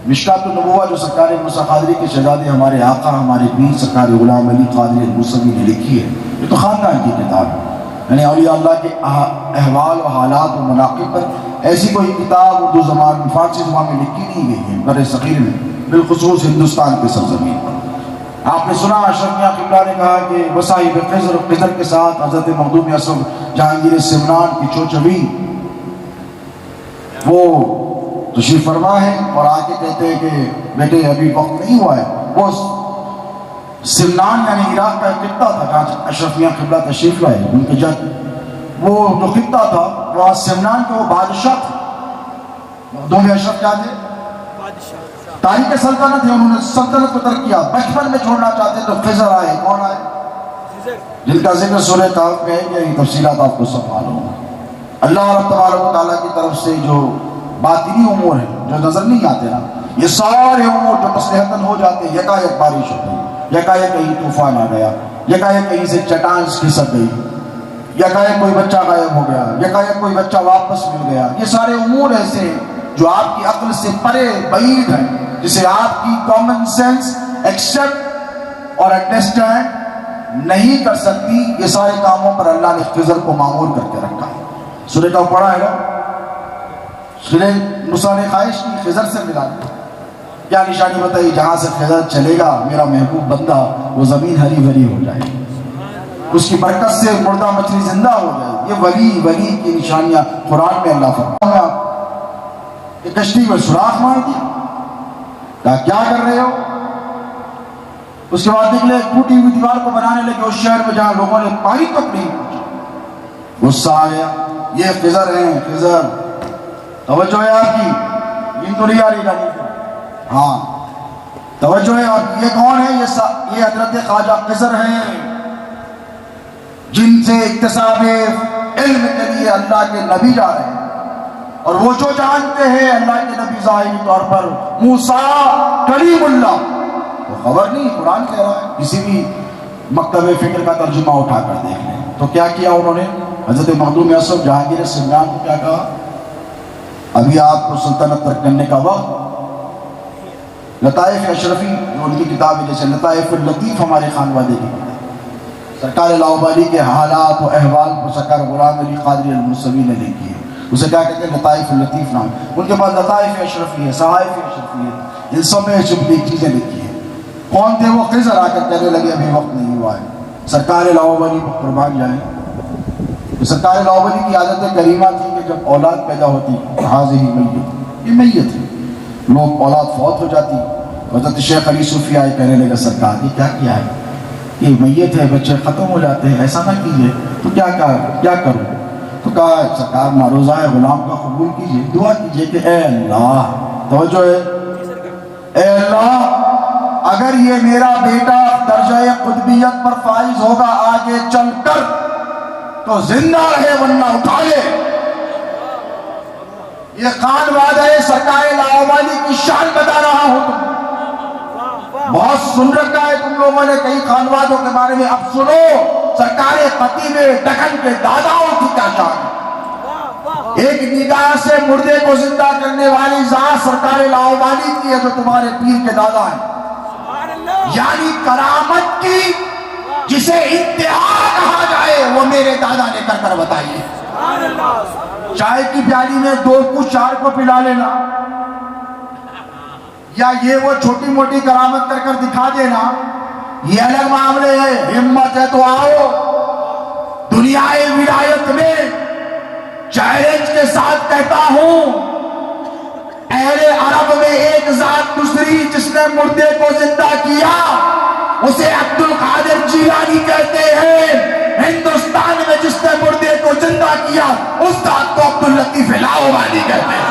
مشکات النبوہ جو سرکار موسیٰ قادری کے شہزادے ہمارے آقا ہمارے پیر سرکار غلام علی قادری الموسوی نے لکھی ہے، یہ تو خاندان کی کتاب ہے، یعنی اولیاء اللہ کے احوال و حالات و مناقب پر ایسی کوئی کتاب اردو زبان میں فارسی زبان میں لکھی نہیں گئی ہے بر صغیر میں، بالخصوص ہندوستان کے سرزمین پر۔ آپ نے سنا اشرف میاں قبلہ نے کہا کہ وصائب خضر کے ساتھ حضرت مخدوم اسد جہانگیر سمنان کی چوچوی وہ تشریف فرما ہے، اور آ کے کہتے ہیں کہ بیٹے ابھی وقت نہیں ہوا ہے۔ وہ سمنان یعنی عراق کا ایک خطہ تھا جہاں اشرف میاں قبلہ تشریف لائے ان کے جد، وہ جو خطہ تھا وہاں سمنان کے وہ بادشاہ تھے، مخدوم اشرف کیا تھے؟ تاریخ سلطنت ہے، انہوں نے سلطنت کو ترک کیا، بچپن میں چھوڑنا چاہتے تو خضر آئے۔ کون آئے؟ جن کا ذکر سورہ کہف میں ہے، یہ تفصیلات آپ کو سب معلوم ہے۔ اللہ رب تبارک و تعالیٰ کی طرف سے جو باطنی امور ہیں جو نظر نہیں آتے نا، یہ سارے امور جو مصلحتاً ہو جاتے ہیں، یکایک بارش ہو گئی، یکایک کہیں طوفان آ گیا، یکایک کہیں سے چٹان کھسک گئی، یکایک کوئی بچہ غائب ہو گیا، یکایک کوئی بچہ واپس مل گیا، یہ سارے امور ایسے ہیں جو آپ کی عقل سے پرے بعید ہیں، جسے آپ کی کامن سینس ایکسپٹ اور انڈرسٹینڈ نہیں کر سکتی۔ یہ سارے کاموں پر اللہ نے خضر کو معمور کر کے رکھا ہے۔ سورہ کا پڑھا ہے نا، سورہ موسیٰ نے خواہش کی خضر سے ملا دیا، کیا نشانی بتائی؟ جہاں سے خضر چلے گا میرا محبوب بندہ وہ زمین ہری بھری ہو جائے گی، اس کی برکت سے مردہ مچھلی زندہ ہو جائے گی۔ یہ ولی کی نشانیاں قرآن میں اللہ فرماتا ہے۔ کہ کشتی میں سوراخ مار دیا. کہا کیا کر رہے ہو؟ اس کے بعد نکلے ٹوٹی ہوئی دیوار کو بنانے لگے اس شہر میں جہاں لوگوں نے پانی تک نہیں پہنچا. غصہ آ گیا. یہ خضر ہیں، خضر. توجہ ہے آپ کی؟ ان تو نہیں آ رہی گاڑی. ہاں توجہ ہے. اور یہ کون ہے؟ یہ حضرت خواجہ خضر ہیں جن سے اکتساب علم کے لیے اللہ کے نبی جا رہے ہیں. اور وہ جو جانتے ہیں اللہ کے نبی ظاہری طور پر موسیٰ کلیم اللہ، وہ خبر نہیں قرآن کہہ رہا ہے. کسی بھی مکتب فکر کا ترجمہ اٹھا کر دیکھ لیں. تو کیا کیا انہوں نے؟ حضرت مخدوم یوسف جہانگیر سمنان کو کیا کہا؟ ابھی آپ کو سلطنت ترک کرنے کا وقت. لطائف اشرفی جو ان کی کتاب ہے، جیسے لطائف اللطیف ہمارے خانوادے کی کتاب، سرکار لاہوری کے حالات و احوال کو سرکار غلام علی قادری الموسوی نے لکھی ہے. اسے کیا کہتے ہیں؟ لطائف اللطیف نام. ان کے پاس لطائف اشرفی ہے، صحائف اشرفی ہے، ان سب میں چپلی چیزیں لکھی ہیں. کون تھے وہ؟ خضر. آ کر کہنے لگے ابھی وقت نہیں ہوا ہے، سرکار لاہوری پر قربان جائیں. سرکار لاہوری کی عادت کریمہ تھی کہ جب اولاد پیدا ہوتی حاضر میت، یہ میت ہے، لوگ اولاد فوت ہو جاتی. حضرت شیخ علی صوفی آئے کہنے لگا سرکار یہ کیا کیا ہے؟ یہ میت ہے، بچے ختم ہو جاتے ہیں، ایسا نہ کیجیے. تو کیا کروں؟ تو کہا سرکار معروضہ ہے غلام کا قبول کیجیے، دعا کیجیے کہ اے اللہ، توجہ ہے، اے اللہ اگر یہ میرا بیٹا درجہ قطبیت پر فائز ہوگا آگے چل کر تو زندہ رہے ورنہ اٹھا لے. یہ خان وعدہ ہے، سرکار لاہوری کی شان بتا رہا ہوں. تم بہت سن رکھا ہے تم لوگوں نے کئی خانوادوں کے بارے میں، اب سنو سرکار خطیب دکن کے داداؤں کی کیا شان ہے. ایک نگاہ سے مردے کو زندہ کرنے والی ذات سرکار لاہوری کی ہے جو تمہارے پیر کے دادا ہیں. یعنی کرامت کی جسے انتہا کہا جائے وہ میرے دادا نے کر کر بتائی ہے. چائے کی پیالی میں 2 کو 4 کو پلا لینا، یا یہ وہ چھوٹی موٹی کرامت کر دکھا دینا، یہ الگ معاملے ہے. ہمت ہے تو آؤ. دنیا ولایت میں چیلنج کے ساتھ کہتا ہوں، اہل عرب میں ایک ذات دوسری جس نے مردے کو زندہ کیا اسے عبد القادر جیلانی کہتے ہیں. ہندوستان میں جس نے مردے کو زندہ کیا اس ذات کو عبد اللطیف لاہوری کہتے ہیں.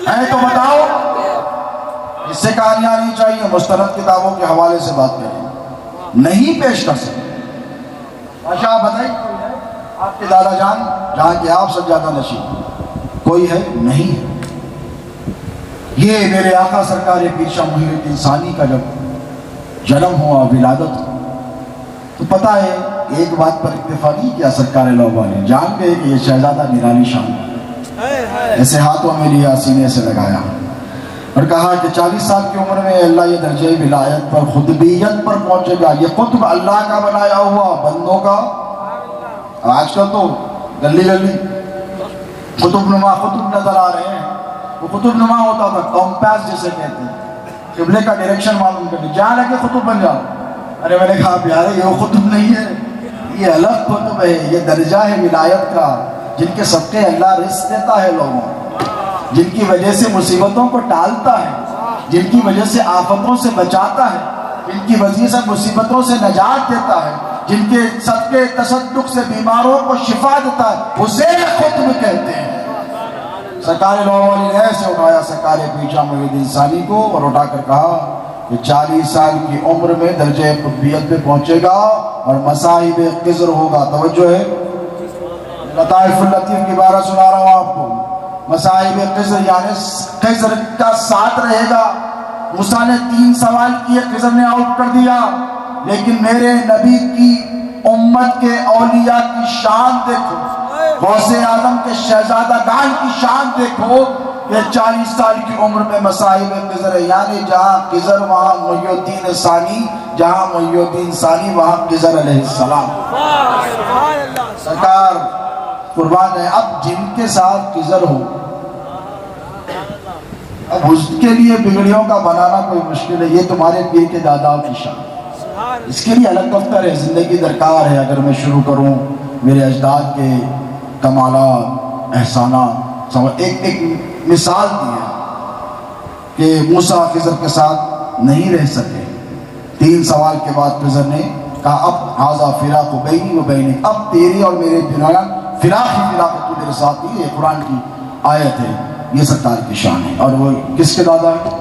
ہے تو بتاؤ، اس سے کہانیاں نہیں چاہیے، مستند کتابوں کے حوالے سے بات کریں، نہیں پیش کر سکتے. ماشاء آپ بتائیے آپ کے دادا جان جہاں کہ آپ سجادہ نشین کوئی ہے؟ نہیں ہے. یہ میرے آقا سرکار پیر شاہ محی الدین ثانی کا جب جنم ہوا، ولادت ہوا، تو پتہ ہے ایک بات پر اکتفا نہیں کیا سرکار لاہوری، جان گئے کہ یہ شہزادہ نرالی شان ہے. ایسے ہاتھوں میں لیا، سینے سے لگایا اور کہا کہ 40 سال کی عمر میں اللہ یہ درجہ ولایت پر خطبیت پر پہنچے گا. یہ قطب اللہ کا بنایا ہوا بندوں کا. آج کل تو گلی گلی قطب نما قطب نظر آ رہے ہیں. وہ قطب نما ہوتا تھا کمپاس جسے کہتے ہیں، قبلے کا ڈائریکشن معلوم کرنے، جہاں لگے قطب بن جاؤ. ارے میں نے کہا پیارے یہ وہ قطب نہیں ہے، یہ الگ قطب ہے، یہ درجہ ہے ولایت کا، جن کے صدقے اللہ رزق دیتا ہے لوگوں، جن کی وجہ سے مصیبتوں کو ٹالتا ہے، جن کی وجہ سے آفتوں سے بچاتا ہے، جن کی وجہ سے مصیبتوں سے نجات دیتا ہے، جن کے صدقے تصدق سے بیماروں کو شفا دیتا ہے، اسے قطب کہتے ہیں. سرکار لاہوری نے ایسے اٹھایا سرکار پیر شاہ محی الدین ثانی کو اور اٹھا کر کہا کہ 40 سال کی عمر میں درجہ قطبیت پہ پہنچے گا اور مصاحب خضر ہوگا. توجہ ہے، لطائف اللطیف کی بارہ سنا رہا ہوں آپ کو. مصاحب خضر یعنی خضر کا ساتھ رہے گا. موسیٰ نے 3 سوال کیے، خضر نے آؤٹ کر دیا، لیکن میرے نبی کی امت کے اولیاء کی شان دیکھو، غوث اعظم کے شہزادہ گان کی شان دیکھو کہ 40 سال کی عمر میں مصاحب خضر ہے. یعنی جہاں خضر وہاں محی الدین ثانی، جہاں محی الدین ثانی وہاں خضر علیہ السلام. سرکار قربان ہے. اب جن کے ساتھ خضر ہو، اب اس کے لیے بگڑیوں کا بنانا کوئی مشکل ہے. یہ تمہارے پیر کے دادا کی شان. اس کے لیے الگ دفتر ہے، زندگی درکار ہے. اگر میں شروع کروں میرے اجداد کے کمالات، احسانات، ایک مثال دی ہے کہ موسیٰ خضر کے ساتھ نہیں رہ سکے. 3 سوال کے بعد خضر نے کہا اب ھذا فراق بینی و بینک، اب تیرے اور میرے درمیان فراق ہی فراق ہے، تو میرے ساتھ نہیں. یہ قرآن کی آیت ہے، یہ سرکار کی شان ہے. اور وہ کس کے دادا ہے؟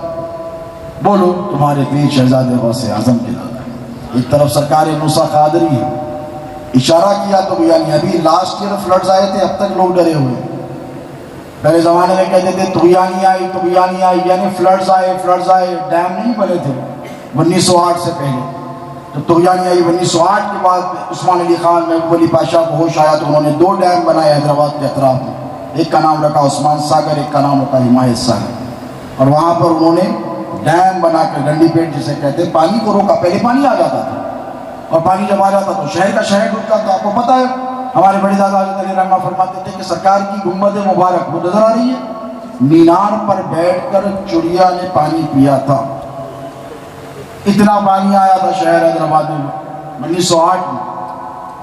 بولو، تمہارے پیر شہزادے غوث اعظم کے دادا ہے. ایک طرف سرکار موسیٰ قادری ہے. اشارہ کیا تو یعنی ابھی لاسٹ ایئر فلڈز آئے تھے، اب تک لوگ ڈرے ہوئے. پہلے زمانے میں کہتے تھے طغیانی آئی، یعنی فلڈز آئے، ڈیم نہیں بنے تھے 1908 سے پہلے. تو طغیانی آئی 1908 کے بعد عثمان علی خان محبوب علی پاشا کو ہوش آیا تو انہوں نے 2 ڈیم بنائے حیدرآباد کے اطراف میں. ایک کا نام رکھا عثمان ساگر، ایک کا نام رکھا حمایت ساگر. اور وہاں پر انہوں نے ڈیم بنا کر گنڈی پیٹ جسے کہتے ہیں پانی کو روکا. پہلے پانی آ جاتا تھا اور پانی جب آ جاتا تو شہر کا شہر ڈوبتا تھا. آپ کو پتہ ہے ہمارے بڑے دادا حضرت علی رحمہ فرماتے تھے کہ سرکار کی گنبد مبارک وہ نظر آ رہی ہے، مینار پر بیٹھ کر چڑیا نے پانی پیا تھا. اتنا پانی آیا تھا شہر حیدرآباد میں 1908 میں.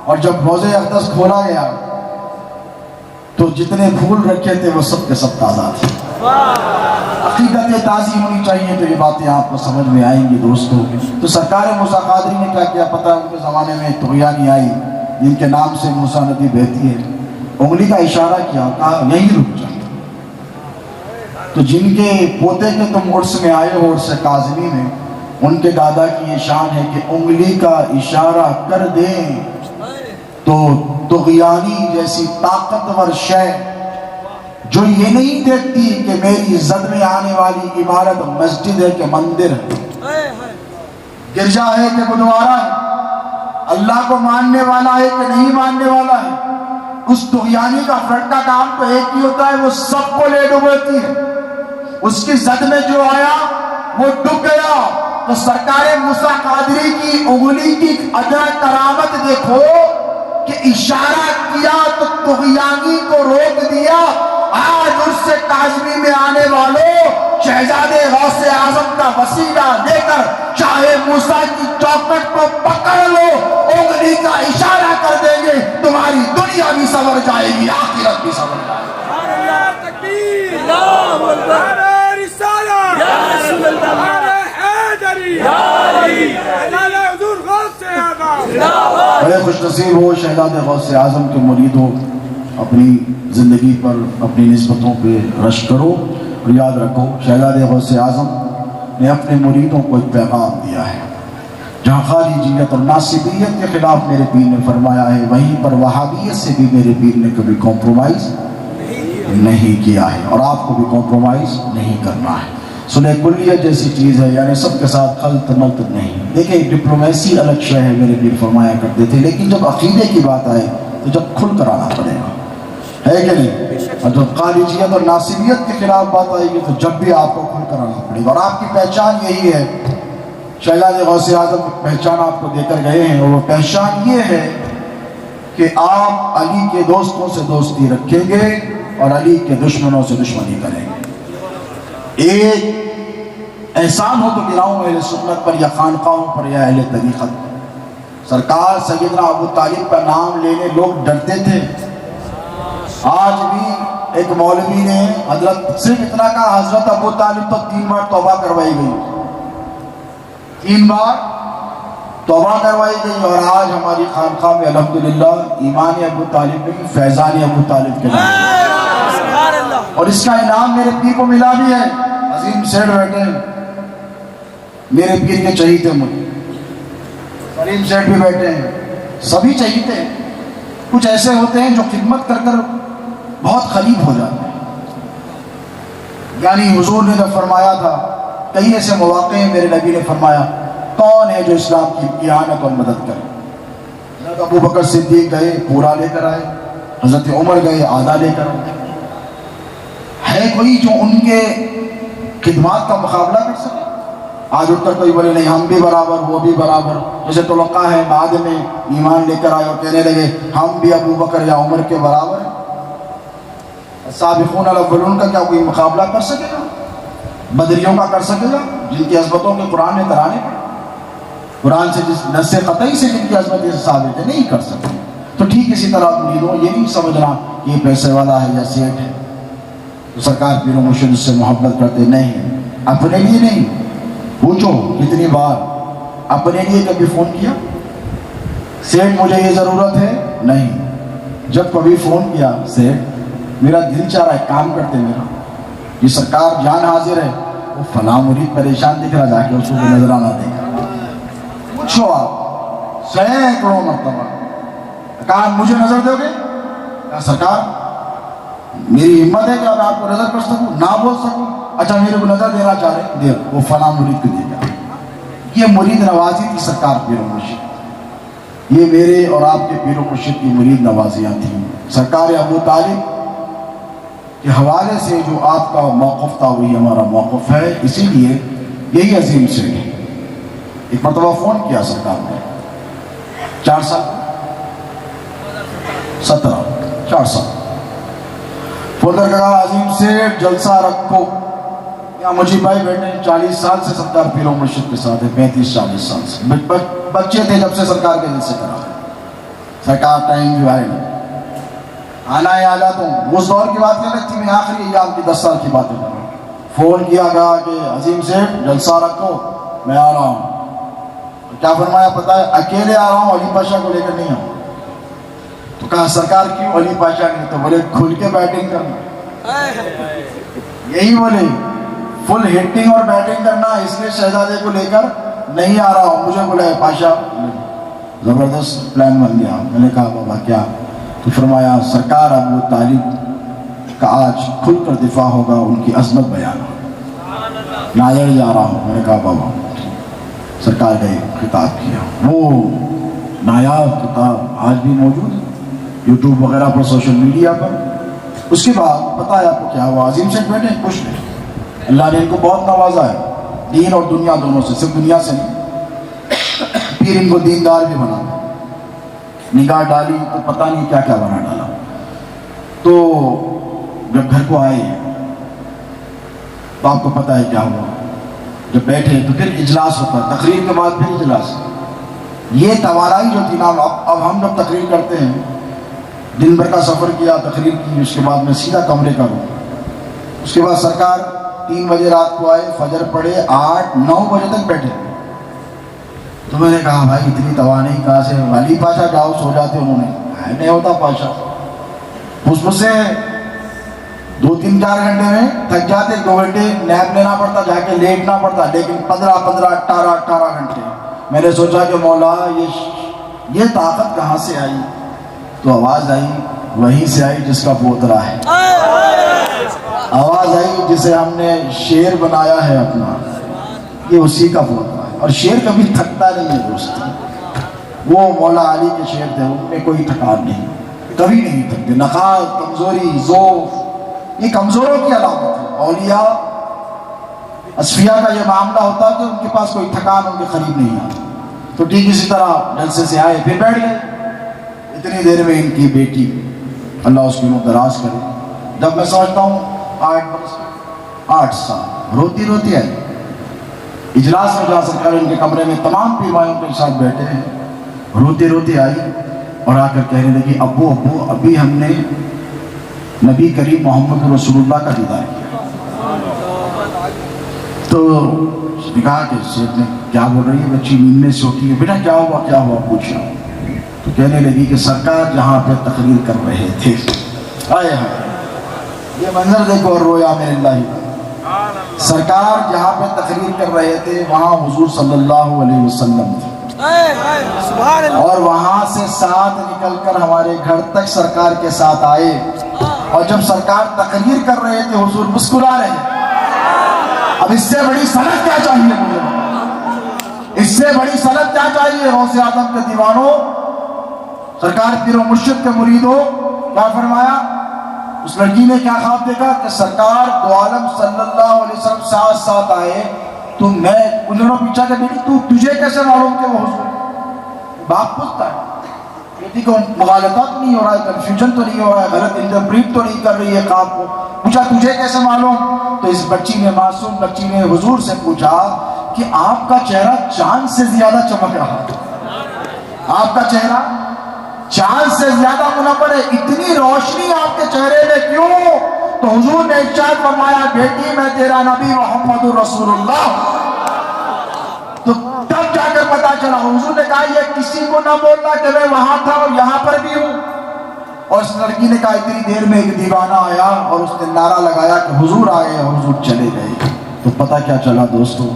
اور جب حوض اقدس کھولا گیا تو جتنے پھول رکھے تھے وہ سب کے سب تازہ تھے. عقیدت تازی ہونی چاہیے. تو یہ باتیں آپ کو سمجھ میں آئیں گی دوستو. تو سرکار موسیٰ قادری نے کیا کیا پتہ ہے؟ ان کے زمانے میں طغیانی آئی جن کے نام سے موسیٰ ندی بہتی ہے. انگلی کا اشارہ کیا، کہا یہیں رک جا. تو جن کے پوتے کے تم عرس میں آئے ہو، عرس کاظمی میں، ان کے دادا کی یہ شان ہے کہ انگلی کا اشارہ کر دیں تو طغیانی جیسی طاقتور شے جو یہ نہیں دیکھتی کہ میری زد میں آنے والی عمارت مسجد ہے کہ مندر ہے، گرجا ہے کہ گردوارا ہے، اللہ کو ماننے والا ہے کہ نہیں ماننے والا ہے، اس طغیانی کا فرد کا کام تو ایک ہی ہوتا ہے، وہ سب کو لے ڈوبتی ہے. اس کی زد میں جو آیا وہ ڈوب گیا. تو سرکار موسیٰ قادری کی انگلی کی اجر کرامت دیکھو کہ اشارہ کیا تو طغیانی کو روک دیا. آج اس سے کاظمی میں آنے والوں شہزادے غوث اعظم کا وسیلہ لے کر چاہے موسیٰ کی چوکٹ کو پکڑ لو، انگلی کا اشارہ کر دیں گے، تمہاری دنیا بھی سنور جائے گی، آخرت بھی سنور جائے گی. اللہ تکبیر، اللہ اکبر، رسالہ یا رسول اللہ، حیدری یا علی، لالا حضور غوث اعظم. بڑے خوش نصیب ہو شہزادے غوث اعظم کے مرید ہو. اپنی زندگی پر اپنی نسبتوں پہ رشک کرو اور یاد رکھو شہزادے غوث اعظم نے اپنے مریدوں کو ایک پیغام دیا ہے. جہاں خارجیت اور ناصبیت کے خلاف میرے پیر نے فرمایا ہے، وہیں پر وہابیت سے بھی میرے پیر نے کبھی کمپرومائز نہیں کیا ہے، اور آپ کو بھی کمپرومائز نہیں کرنا ہے. صلح کلیت جیسی چیز ہے، یعنی سب کے ساتھ خلط ملط نہیں. دیکھیں ڈپلومیسی الگ شے ہے، میرے پیر فرمایا کرتے تھے، لیکن جب عقیدے کی بات آئے تو جب کھل کر آنا پڑے گا، ہے کہ نہیں؟ اور جب خارجیت اور ناصبیت کے خلاف بات آئے گی تو جب بھی آپ کو کھل کر آنا پڑے گا. اور آپ کی پہچان یہی ہے، شہزادے غوث اعظم کی پہچان آپ کو دے کر گئے ہیں، اور وہ پہچان یہ ہے کہ آپ علی کے دوستوں سے دوستی رکھیں گے اور علی کے دشمنوں سے دشمنی کریں گے. ایک احسان ہو تو گراؤں اہل سنت پر یا خانقاہوں پر یا اہل طریقت. سرکار سیدنا ابو طالب کا نام لینے لوگ ڈرتے تھے. آج بھی ایک مولوی نے حضرت صرف اتنا کہا، حضرت ابو طالب تو 3 بار توبہ کروائی گئی، 3 بار توبہ کروائی گئی. اور آج ہماری خانقاہ میں الحمدللہ ایمان ابو طالب میں فیضان ابو طالب کے نام، اور اس کا انعام میرے پیر کو ملا بھی ہے. عظیم سیٹ بیٹھے ہیں میرے پیر کے چہیتے، مجھے سلیم سیٹ بھی بیٹھے ہیں، سبھی چہیتے ہیں. کچھ ایسے ہوتے ہیں جو خدمت کر کر بہت قریب ہو جاتے ہیں. یعنی حضور نے جب فرمایا تھا، کئی ایسے مواقع ہیں میرے نبی نے فرمایا کون ہے جو اسلام کی اعانت اور مدد کرے. حضرت ابو بکر صدیق گئے پورا لے کر آئے، حضرت عمر گئے آدھا لے کر آئے. ہے کوئی جو ان کے خدمات کا مقابلہ کر سکے؟ آج اٹھ کر کوئی بولے نہیں ہم بھی برابر وہ بھی برابر. جیسے طلقاء ہے بعد میں ایمان لے کر آئے اور کہنے لگے ہم بھی ابو بکر یا عمر کے برابر ہیں. سابقون الاولون کا کیا کوئی مقابلہ کر سکے گا؟ بدریوں کا کر سکے گا جن کی عظمتوں کے قرآن نے ترانے پڑے؟ قرآن سے جس نص قطعی سے جن کی عظمت سے ثابت ہے نہیں کر سکتے. تو ٹھیک اسی طرح مریدوں یہ نہیں سمجھنا کہ یہ پیسے والا ہے یا سیٹ ہے تو سرکار پیر و مرشد اس سے محبت کرتے. نہیں, اپنے لیے نہیں. پوچھو کتنی بار اپنے لیے کبھی فون کیا سیٹ مجھے یہ ضرورت ہے؟ نہیں. جب کبھی فون کیا سیٹ میرا دل چاہ رہا ہے کام کرتے میرا, یہ سرکار جان حاضر ہے, وہ فلاں مرید پریشان دکھ رہا, جا کے اس کو نظرانہ دے گا. پوچھو آپ سینکڑوں مرتبہ کہا مجھے نظر دو گے؟ کہا سرکار میری ہمت ہے کہ میں آپ کو نظر کر سکوں, نہ بول سکوں. اچھا میرے کو نظر دینا چاہ رہے ہیں, دے وہ فلاں مرید کو دے گا. یہ مرید نوازی تھی سرکار پیر و مرشد. یہ میرے اور آپ کے پیر و مرشد کی مرید نوازیاں تھیں. سرکار ابو طالب کے حوالے سے جو آپ کا موقف تھا وہی ہمارا موقف ہے. اسی لیے یہی عظیم سے ایک مرتبہ فون کیا سرکار نے 4 سال 4 سال فون کر کہا عظیم سے جلسہ رکھو. یہاں مجھب بھائی بیٹھے 40 سال سے سرکار پیر و مرشد کے ساتھ ہے, 35-40 سال سے بچے تھے جب سے سرکار کے دل سے کرا. سرکار ٹائم جو ہے آنا ہے آ جاتا ہوں. اس دور کی بات یہ لگتی, میں آخری ایام کی 10 سال کی باتیں کر رہا ہوں. فون کیا کہا کہ عظیم سے جلسہ رکھو میں آ رہا ہوں. کیا فرمایا پتہ ہے؟ اکیلے آ رہا ہوں, علی پاشا کو لے کر نہیں آؤں. تو کہا سرکار کیوں علی پاشا نہیں؟ تو بولے کھل کے بیٹنگ کرنا. یہی بولے فل ہٹنگ اور بیٹنگ کرنا, اس لیے شہزادے کو لے کر نہیں آ رہا ہوں. مجھے بولا پاشا زبردست پلان بن گیا. میں نے کہا بابا کیا؟ تو فرمایا سرکار ابو طالب کا آج کھل کر دفاع ہوگا, ان کی عظمت بیان ہوگا, ناظر جا رہا ہوں. میں نے کہا بابا. سرکار نے خطاب کیا, وہ نایاب خطاب آج بھی موجود ہے یوٹیوب وغیرہ پر, سوشل میڈیا پر. اس کے بعد پتہ ہے آپ کو کیا ہوا؟ عظیم سے بیٹھے کچھ نہیں, اللہ نے ان کو بہت نوازا ہے دین اور دنیا دونوں سے, صرف دنیا سے نہیں. پھر ان کو دیندار بھی بنا, نگاہ ڈالی تو پتہ نہیں کیا کیا بنا ڈالا. تو جب گھر کو آئے تو آپ کو پتہ ہے کیا ہوا. جب بیٹھے تو پھر اجلاس ہوتا ہے, تقریر کے بعد پھر اجلاس. یہ توانائی جو تھی نا, اب ہم جب تقریر کرتے ہیں دن بھر کا سفر کیا, تقریر کی, اس کے بعد میں سیدھا کمرے کا ہوں. اس کے بعد سرکار 3 بجے رات کو آئے, فجر پڑے, 8-9 بجے تک بیٹھے. تو میں نے کہا بھائی اتنی توانائی کہاں سے؟ علی پاشا جاؤ سو جاتے. انہوں نے نہیں ہوتا پاشا, مجھ سے 2-3-4 گھنٹے میں تھک جاتے, 2 گھنٹے نیپ لینا پڑتا, جا کے لیٹنا پڑتا, لیکن 15-18 گھنٹے. میں نے سوچا کہ مولا یہ طاقت کہاں سے آئی؟ تو آواز آئی وہیں سے آئی جس کا پوترا ہے. آواز آئی جسے ہم نے شیر بنایا ہے اپنا, یہ اسی کا پوترا ہے. اور شیر کبھی تھکتا نہیں ہے دوست. وہ مولا علی کے شیر تھے, ان میں کوئی تھکان نہیں, کبھی نہیں تھکتے. نقاہت, کمزوری, ضعف یہ کمزوروں کی علامت ہے. اولیاء اصفیاء کا یہ معاملہ ہوتا ہے کہ ان کے پاس کوئی تھکان ان کے قریب نہیں آتی. تو ٹھیک اسی طرح جلسے سے آئے, پھر بیٹھ گئے. اتنی دیر میں ان کی بیٹی, اللہ اس کی عمر دراز کرے, جب میں سمجھتا ہوں 8 سال روتی روتی آئی. اجلاس میں جا سرکار ان کے کمرے میں تمام پیروایوں کے ساتھ بیٹھے ہیں, روتی روتی آئی اور آ کر کہنے لگی ابو ابھی ہم نے نبی کریم محمد رسول اللہ کا دیدار کیا. تو کہا کہ سیٹ نے کیا بول رہی ہے بچی, نیند میں سے اٹھی ہے, بیٹا کیا ہوا پوچھا. تو کہنے لگی کہ سرکار جہاں پہ تقریر کر رہے تھے, آئے ہائے یہ منظر دیکھو اور رویا میرے اللہ. سرکار جہاں پہ تقریر کر رہے تھے وہاں حضور صلی اللہ علیہ وسلم تھے, اور وہاں سے ساتھ نکل کر ہمارے گھر تک سرکار کے ساتھ آئے. اور جب سرکار تقریر کر رہے تھے حضور مسکرا رہے. اب اس سے بڑی سند کیا چاہیے مجھے؟ اس سے بڑی سند کیا چاہیے؟ غوث اعظم کے دیوانوں, سرکار پیر و مرشد کے مریدوں, کیا فرمایا؟ اس لڑکی نے کیا خواب دیکھا کہ سرکار دو عالم صلی اللہ علیہ وسلم ساتھ ساتھ آئے. تو میں انہوں نے پوچھا کہ بیٹی تجھے کیسے معلوم کہ وہ حضور؟ باپ پوچھتا ہے بیٹی کو مغالطہ تو نہیں ہو رہا ہے, کنفیوژن تو نہیں ہو رہا ہے, غلط انٹرپریٹ تو نہیں کر رہی ہے خواب کو؟ پوچھا تجھے کیسے معلوم؟ تو اس بچی نے, معصوم بچی نے حضور سے پوچھا کہ آپ کا چہرہ چاند سے زیادہ چمک رہا، آپ کا چہرہ چاند سے زیادہ منور ہے، اتنی روشنی آپ کے چہرے میں کیوں؟ تو حضور نے ارشاد فرمایا بیٹی میں تیرا نبی محمد رسول اللہ۔ تو تب جا کر پتا چلا، حضور نے کہا یہ کسی کو نہ بولنا کہ میں وہاں تھا اور یہاں پر بھی ہوں۔ اور اس لڑکی نے کہا اتنی دیر میں ایک دیوانہ آیا اور اس نے نعرہ لگایا کہ حضور آئے اور حضور چلے گئے۔ تو پتہ کیا چلا دوستو،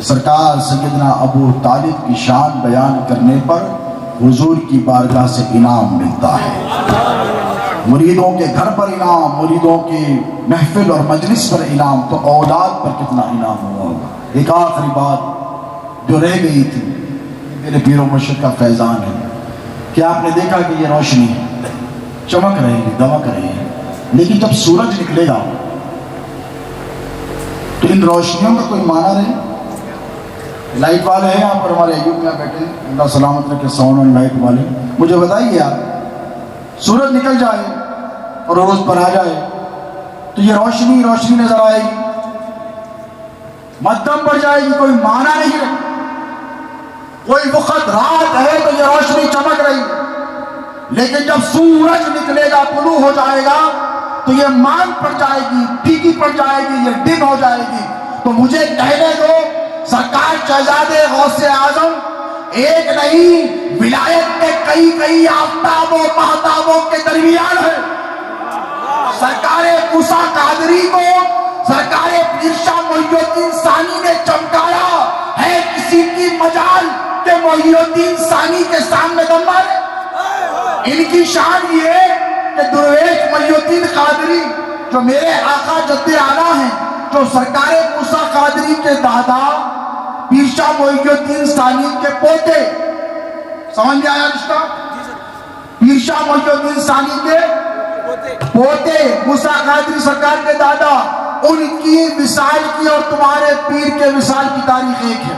سرکار سیدنا ابو طالب کی شان بیان کرنے پر حضور کی بارگاہ سے انعام ملتا ہے، مریدوں کے گھر پر انعام، مریدوں کی محفل اور مجلس پر انعام، تو اولاد پر کتنا انعام ہوا ہوگا۔ ایک آخری بات جو رہ گئی تھی، میرے پیر و مرشد کا فیضان ہے کہ آپ نے دیکھا کہ یہ روشنی چمک رہی ہے، دمک رہی ہے، لیکن جب سورج نکلے گا تو ان روشنیوں کا کوئی معنی رہے؟ لائٹ والے ہیں یہاں پر ہمارے ایوب میں بیٹھے، اللہ سلامت رکھے، ساؤنڈ اینڈ لائٹ والے، مجھے بتائیے آپ سورج نکل جائے اور روز پر آ جائے تو یہ روشنی روشنی نظر آئے گی، مدھم پڑ جائے گی، کوئی معنی نہیں رہے۔ کوئی وقت رات ہے تو یہ روشنی چمک رہی ہے، لیکن جب سورج نکلے گا، طلوع ہو جائے گا تو یہ مان پڑ جائے گی، پھیکی پڑ جائے گی، یہ ڈم ہو جائے گی۔ تو مجھے کہنے دو، سرکار شہزادے غوث اعظم ایک نہیں، ولایت کے کئی کئی آفتاب و مہتابوں کے درمیان ہے۔ سرکار موسیٰ قادری کو سرکار پیر شاہ محی الدین ثانی نے چمکایا ہے، کسی کی مجال کہ محی الدین ثانی کے سامنے دم مارے؟ ان کی شان یہ ہے کہ درویش محی الدین قادری جو میرے آقا جد اعلیٰ ہیں، جو سرکار موسیٰ قادری کے دادا پیر شاہ محی الدین ثانی کے پوتے، سمجھ میں آیا رشتہ؟ پیر شاہ محی الدین ثانی کے پوتے، موسیٰ قادری سرکار کے دادا، ان کی مثال کی اور تمہارے پیر کے مثال کی تاریخ ایک ہے۔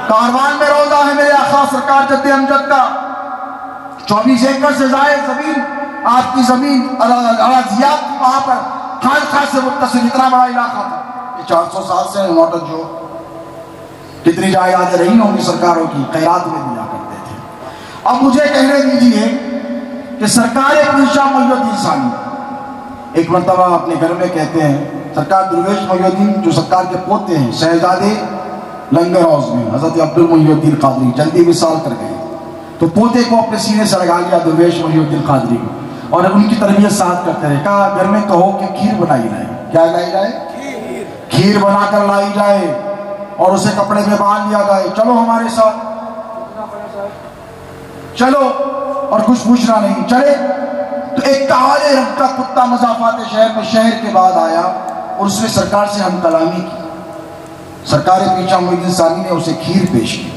کاروان میں روزہ ہے میرے آقا سرکار جد امجد کا، 24 ایکڑ سے زائد زمین، آپ کی زمین اراضیات کی، وہاں پر خانقاہ سے متصل اتنا بڑا علاقہ تھا۔ یہ 400 سال سے نوٹس جو کتنی جائیدادیں رہی ہوں گی سرکاروں کی، خیرات میں دیا کرتے تھے۔ اب مجھے کہنے دیجیے کہ سرکار پیر شاہ محی الدین ثانی ایک مرتبہ اپنے گھر میں کہتے ہیں، سرکار درویش محی الدین جو سرکار کے پوتے ہیں، شہزادے لنگر ہاؤس میں حضرت عبد المحی الدین قادری جلدی وصال کر گئے، تو پوتے کو اپنے سینے سے لگا لیا درویش محی الدین قادری کو، اور ان کی تربیت ساتھ کرتے رہے۔ کہا گھر میں کہو کہ کھیر بنائی جائے۔ کیا لائی جائے؟ کھیر بنا کر لائی جائے اور اسے کپڑے میں باندھ لیا جائے، چلو ہمارے ساتھ، چلو، اور کچھ پوچھنا نہیں، چلے۔ تو ایک کالے رنگ کا کتا مضافات شہر میں شہر کے بعد آیا اور اس نے سرکار سے ہم کلامی کی۔ سرکار پیر شاہ محی الدین ثانی نے اسے کھیر پیش کی،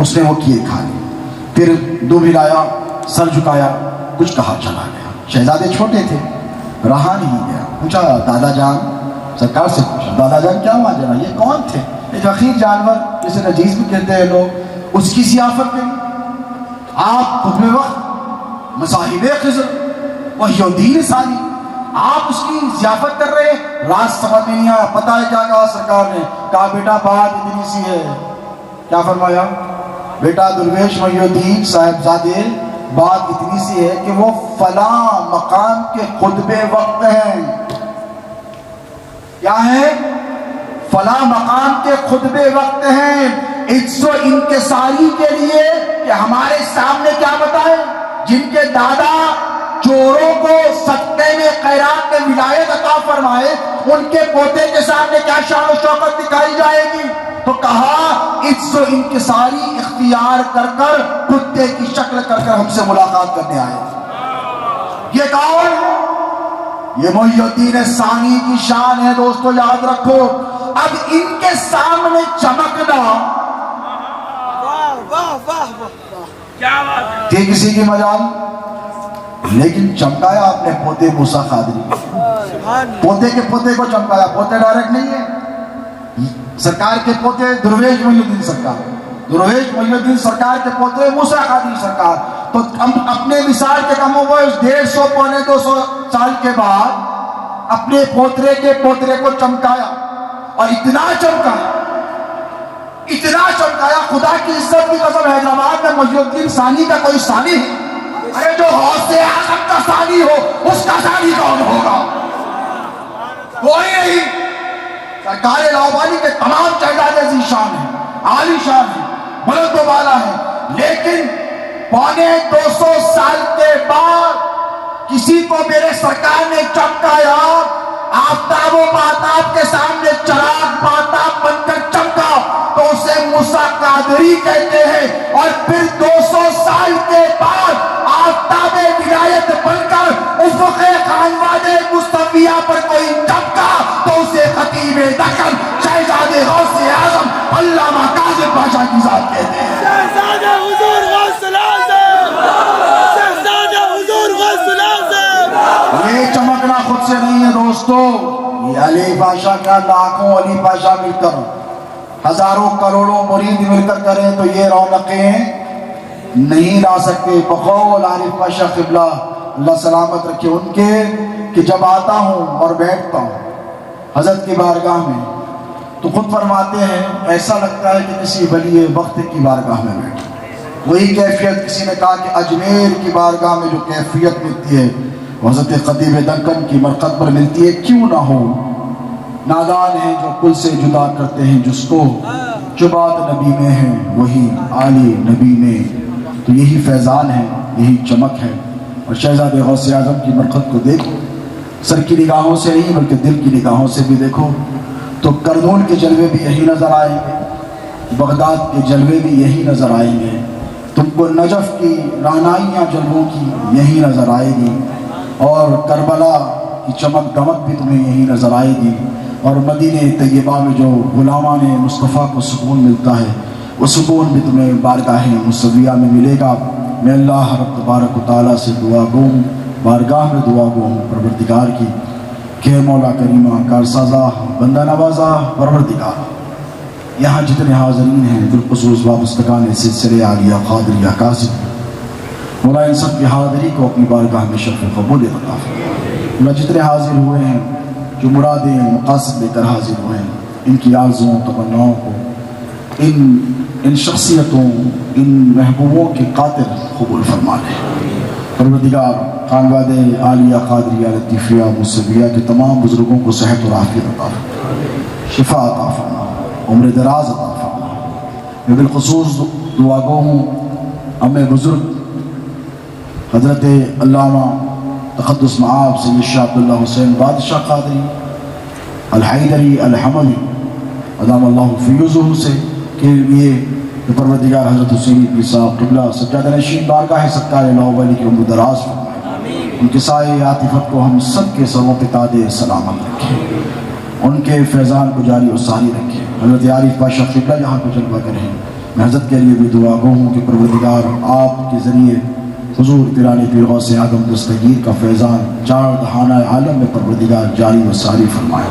اس نے وہ کھیر کھا لی، پھر دو ہلایا، سر جھکایا، کچھ کہا چلا گیا۔ شہزادے چھوٹے تھے، رہا نہیں گیا، پوچھا دادا جان، سرکار سے پوچھا دادا جان کیا ماجرا، یہ کون تھے؟ ایک حقیر جانور جسے نجیز بھی کہتے ہیں لوگ، اس کی ضیافت میں آپ خطبے وقت مصاحب خضر محی الدین ثانی، آپ اس کی ضیافت کر رہے ہیں، راز سمجھ میں نہیں آیا۔ پتہ ہے کیا کہا سرکار نے؟ کہا بیٹا بات اتنی سی ہے۔ کیا فرمایا؟ بیٹا درویش محی الدین صاحبزادے بات اتنی سی ہے کہ وہ فلاں مقام کے خطبے وقت ہیں۔ کیا ہے؟ فلاں مقام کے خطبے وقت ہیں، عجز و انکساری کے لیے کہ ہمارے سامنے کیا بتائیں، جن کے دادا چوروں کو صدقے میں خیرات میں ولایت عطا فرمائے، ان کے پوتے کے سامنے کیا شان و شوکت دکھائی جائے گی؟ تو کہا عجز و انکساری اختیار کر کر کتے کی شکل کر کر ہم سے ملاقات کرنے آئے۔ یہ کون؟ یہ محی الدین ثانی کی شان ہے دوستو، یاد رکھو۔ اب ان کے سامنے چمکنا تھی کسی کی مجال، لیکن چمکایا اپنے پوتے موسیٰ قادری، پوتے کے پوتے کو چمکایا۔ پوتے ڈائریکٹ نہیں ہے، سرکار کے پوتے درویش محی الدین سرکار، درویش محی الدین سرکار کے پوتے موسیٰ قادری سرکار۔ تو اپنے مثال کے کم و بیش 150 پونے 200 سال کے بعد اپنے پوترے کے پوترے کو چمکایا، اور اتنا چمکا اتنا چمکایا، خدا کی عزت کی قسم حیدرآباد میں محی الدین ثانی کا کوئی ثانی ہے؟ ارے جو غوث اعظم کا ثانی ہو اس کا ثانی کون ہوگا؟ کوئی نہیں۔ سرکار لاہوری کے تمام شہزاد عزیز شان ہیں، عالی شان ہیں، بلند و بالا ہیں، لیکن 250 سال کے بعد کسی کو میرے سرکار نے چمکایا، آفتاب و ماہتاب کے سامنے چراغ ماہتاب بن کر چمکا تو اسے موسیٰ قادری کہتے ہیں، اور پھر 200 سال کے بعد آفتاب ولایت بن کر افق خانواد مصطفیہ پر کوئی چمکا تو اسے خطیب دکن شہزاد غوث اعظم علامہ کاظم پاشا کی ذات کہتے ہیں۔ شہزادہ حضور غوث الاعظم، شہزادہ حضور غوث الاعظم۔ یہ چمکنا خود سے نہیں ہے دوستو، یہ علی پاشا کا لاکھوں علی پاشا مل کر، ہزاروں کروڑوں مرید مل کر کریں تو یہ رونقیں نہیں لا سکتے۔ بقول عارف پاشا قبلہ اللہ سلامت رکھے ان کے، کہ جب آتا ہوں اور بیٹھتا ہوں حضرت کی بارگاہ میں تو خود فرماتے ہیں ایسا لگتا ہے کہ کسی ولی وقت کی بارگاہ میں بیٹھے۔ وہی کیفیت کسی نے کہا کہ اجمیر کی بارگاہ میں جو کیفیت ملتی ہے حضرت خطیب دکن کی مرقد پر ملتی ہے، کیوں نہ ہو۔ نادان ہیں جو کل سے جدا کرتے ہیں جس کو، جو بات نبی میں ہے وہی عالی نبی میں، تو یہی فیضان ہے، یہی چمک ہے۔ اور شہزاد غوث اعظم کی مرقد کو دیکھو، سر کی نگاہوں سے نہیں بلکہ دل کی نگاہوں سے بھی دیکھو تو کرنول کے جلوے بھی یہی نظر آئیں گے، بغداد کے جلوے بھی یہی نظر آئیں گے، تم کو نجف کی رعنائیاں جلووں کی یہی نظر آئے گی، اور کربلا کی چمک دمک بھی تمہیں یہی نظر آئے گی، اور مدینہ طیبہ میں جو غلامان مصطفیٰ کو سکون ملتا ہے وہ سکون بھی تمہیں بارگاہ مصطفیہ میں ملے گا۔ میں اللہ رب تبارک و تعالیٰ سے دعا گو ہوں، بارگاہ میں دعا گو ہوں پروردگار کی کہ مولا کریمہ کارسازہ بندہ نوازہ پروردگار، یہاں جتنے حاضرین ہیں بالخصوص وابستگان سلسلے عالیہ قادریہ قاسم، مولا ان سب کی حاضری کو اپنی بارگاہ میں شرف قبول عطا فرما۔ مولا جتنے حاضر ہوئے ہیں جو مرادیں مقاصد لے کر حاضر ہوئے ہیں، ان کی آرزوؤں تمناؤں کو، ان شخصیتوں، ان محبوبوں کے قاتل قبول فرما لے۔ پروردگار خانواد عالیہ قادریہ لطیفیہ مصطفیہ کے تمام بزرگوں کو صحت اور عافیت عطا فرما، شفا عطا فرما، عمر دراز عطا فرما۔ میں بالخصوص دعا گو ہوں ہمیں بزرگ حضرت علامہ تقدس معاب سید شاہ عبداللہ حسین بادشاہ قادری الحیدری الحموی ادام اللہ فیوزہ سے کے لیے کہ پروردگار حضرت حسین ابن صاحب قبلہ سجادہ نشین بارگاہ سرکار لاہوری کی عمر دراز فرمائے، ان کے سائے عاطفت کو ہم سب کے سروں پہ تاج سلامت رکھیں، ان کے فیضان کو جاری و ساری رکھیں۔ حضرت عارف پاشا قبلہ یہاں پہ جلوہ کریں، میں حضرت کے لیے بھی دعا گو ہوں کہ پروردگار آپ کے ذریعے حضور پیرانی پیر غوث اعظم دستگیر کا فیضان چار دہانہ عالم میں پروردگار جاری و ساری فرمائے۔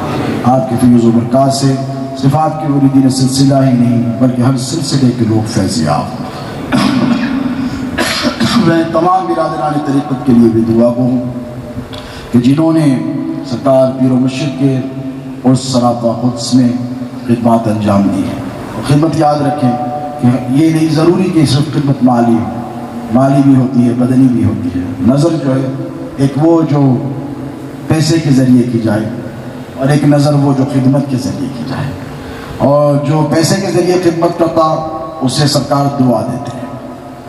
آپ کے فیض و برکات سے صفات کے مریدین سلسلہ ہی نہیں بلکہ ہر سلسلے کے لوگ فیضیاب۔ میں تمام برادران طریقت کے لیے بھی دعا گو ہوں کہ جنہوں نے سرکار پیر و مرشد کے اور سراپا قدس میں خدمات انجام دی ہیں، اور خدمت یاد رکھیں کہ یہ نہیں ضروری کہ صرف خدمت مالی بھی ہوتی ہے، بدنی بھی ہوتی ہے۔ نظر جو ہے ایک وہ جو پیسے کے ذریعے کی جائے، اور ایک نظر وہ جو خدمت کے ذریعے کی جائے، اور جو پیسے کے ذریعے خدمت کرتا اسے سرکار دعا دیتے ہیں۔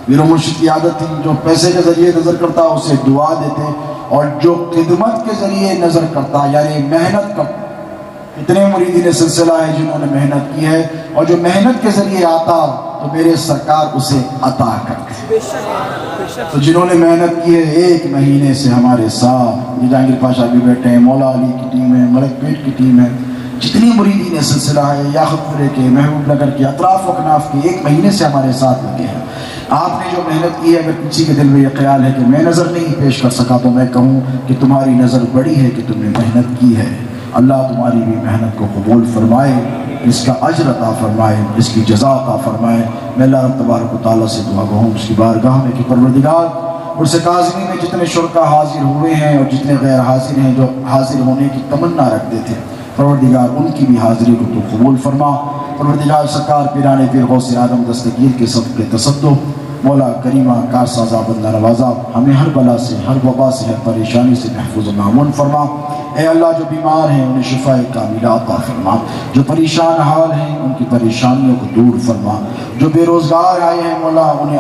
پیر و مرشد کی عادت تھی جو پیسے کے ذریعے نظر کرتا اسے دعا دیتے، اور جو خدمت کے ذریعے نظر کرتا یعنی محنت کرتا، اتنے مریدین سلسلہ ہے جنہوں نے محنت کی ہے، اور جو محنت کے ذریعے آتا تو میرے سرکار اسے عطا کرتے۔ تو جنہوں نے محنت کی ہے ایک مہینے سے ہمارے ساتھ، یہ جہانگیر پاشا بھی بیٹھے ہیں، مولا علی کی ٹیم ہے، ملک پیٹ کی ٹیم ہے، جتنی مریدین سلسلہ ہے یاقوت پورے کے، محبوب نگر کے، اطراف و کناف کے، ایک مہینے سے ہمارے ساتھ لگے ہیں۔ آپ نے جو محنت کی ہے، اگر کسی کے دل میں یہ خیال ہے کہ میں نظر نہیں پیش کر سکا تو میں کہوں کہ تمہاری نظر بڑی ہے کہ تم نے محنت کی ہے۔ اللہ تمہاری بھی محنت کو قبول فرمائے، اس کا اجر عطا فرمائے، اس کی جزا عطا فرمائے۔ میں اللہ رب تبارک و تعالیٰ سے دعا گو ہوں اس کی بارگاہ میں کہ پروردگار عرس کاظمی میں جتنے شرکا حاضر ہوئے ہیں اور جتنے غیر حاضر ہیں جو حاضر ہونے کی تمنا رکھتے تھے، پروردگار ان کی بھی حاضری کو تو قبول فرما، پروردگار سرکار پیران پیر غوث اعظم دستگیر کے سب کے تصدق مولا کریمہ کارسازہ بندہ نوازہ ہمیں ہر بلا سے، ہر وبا سے، ہر پریشانی سے محفوظ و مامون فرما۔ اے اللہ جو بیمار ہیں انہیں شفاء کاملہ عطا فرما، جو پریشان حال ہیں ان کی پریشانیوں کو دور فرما، جو بے روزگار آئے ہیں مولا انہیں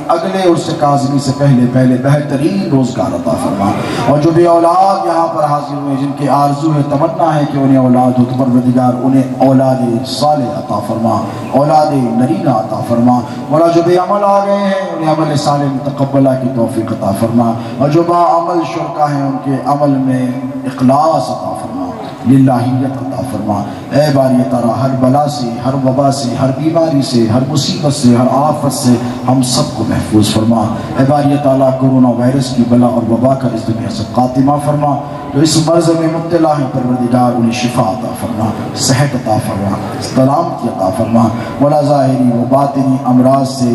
اگلے عرس کاظمی سے پہلے بہترین روزگار عطا فرما، اور جو بے اولاد یہاں پر حاضر ہوئے جن کے آرزو ہے تمنا ہے کہ انہیں اولاد ہو تو پروردگار انہیں اولاد صالح عطا فرما، اولاد نرینہ عطا فرما۔ مولا جو بے عمل آ گئے ہیں انہیں عمل صالح متقبلہ کی توفیق عطا فرما، اور جو با عمل شرکا ہیں ان کے عمل میں اخلاص عطا فرما، للہیت عطا فرما۔ اے باری تعالیٰ ہر بلا سے، ہر وبا سے، ہر بیماری سے، ہر مصیبت سے، ہر آفت سے ہم سب کو محفوظ فرما۔ اے باری تعالیٰ کورونا وائرس کی بلا اور وبا کا اس دنیا سے خاتمہ فرما، جو اس مرض میں مبتلا ہیں پروردگار انہیں شفا عطا فرما، صحت عطا فرما، سلامتی عطا فرما۔ مولا ظاہری و باطنی امراض سے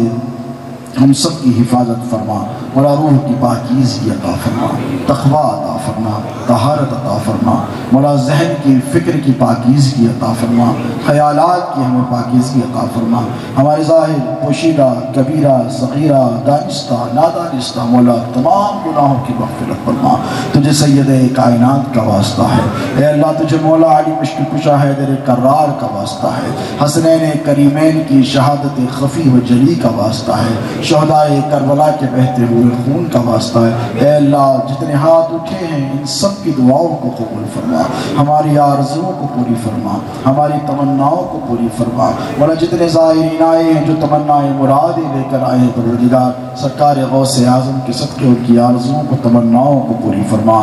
ہم سب کی حفاظت فرما، مولا روح کی پاکیزگی عطا فرما، تقوی عطا فرما، طہارت عطا فرما، مولا ذہن کی فکر کی پاکیزگی عطا فرما، خیالات کی ہمیں پاکیزگی عطا فرما۔ ہمارے ظاہر پوشیدہ کبیرہ صغیرہ دانستہ نادانستہ مولا تمام گناہوں کی مغفرت فرما، تجھے سید کائنات کا واسطہ ہے۔ اے اللہ تجھے مولا علی مشکل کشا حیدر کرار کا واسطہ ہے، حسنین کریمین کی شہادت خفی و جلی کا واسطہ ہے، شہدائے کربلا کے بہتے ہوئے خون کا واسطہ ہے۔ اے اللہ جتنے ہاتھ اٹھے ہیں ان سب کی دعاؤں کو قبول فرما، ہماری آرزوؤں کو پوری فرما، ہماری تمناؤں کو پوری فرما۔ مولا جتنے زائرین آئے ہیں جو تمنائے مرادیں لے کر آئے ہیں پروردگار سرکار غوث اعظم کے صدقے ان کی آرزوؤں کو تمناؤں کو پوری فرما۔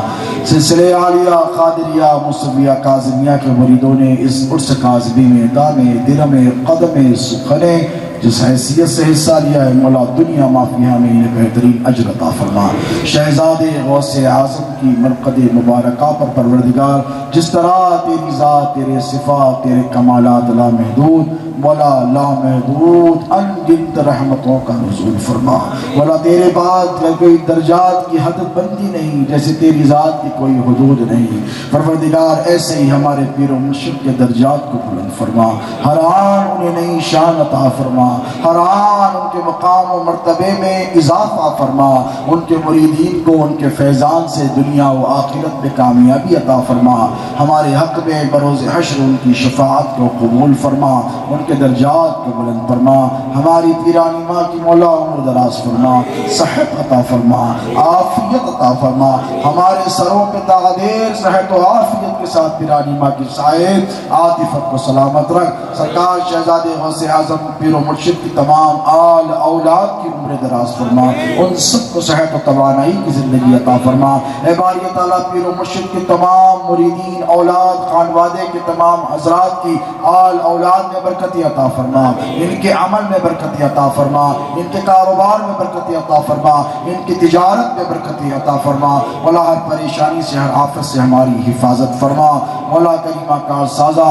سلسلے عالیہ قادریہ مصویہ کاظمیہ کے مریدوں نے اس عرس کاظمی میں دامے درم قدم سخنے جس حیثیت سے حصہ لیا ہے مولا دنیا مافیہ میں انہیں بہترین اجر عطا فرما۔ شہزاد غوث اعظم کی مرقد مبارکہ پر پروردگار جس طرح تیری ذات، تیرے صفات، تیرے کمالات لامحدود مولا لامحدود ان گنت رحمتوں کا نزول فرما۔ مولا تیرے بعد کوئی درجات کی حد بندی نہیں، جیسے تیری ذات کی کوئی حدود نہیں۔ پروردگار ایسے ہی ہمارے پیر و مرشد کے درجات کو بلند فرما، ہر آن انہیں نئی شان عطا فرما، ہر آن ان کے مقام و مرتبے میں اضافہ فرما، ان کے مریدین کو ان کے فیضان سے دنیا و آخرت میں کامیابی عطا فرما۔ ہمارے حق میں بروز حشر ان کی شفاعت کو قبول فرما، ان کے درجات کو بلند فرما۔ ہماری پیرانی ماں کی مولا عمر دراز فرما، صحت عطا فرما، عافیت عطا فرما۔ ہمارے سروں پہ تاغدیر صحت و عافیت کے ساتھ پیرانی ماں کی سائے عاطفت کو سلامت رکھ۔ سرکار شہزاد غوث اعظم پیر و مرشد کی تمام آل اولاد کی عمر دراز فرما، ان سب کو صحت و توانائی کی زندگی عطا فرما۔ اے باری تعالیٰ پیر و مرشد کے تمام مریدین اولاد خانوادے کے تمام حضرات کی آل اولاد میں برکتی عطا فرما، ان کے عمل میں برکتی عطا فرما، ان کے کاروبار میں برکتی عطا فرما، ان کی تجارت میں برکتی عطا فرما۔ مولا ہر پریشانی سے ہر آفت سے ہماری حفاظت فرما۔ مولا کریمہ کارسازہ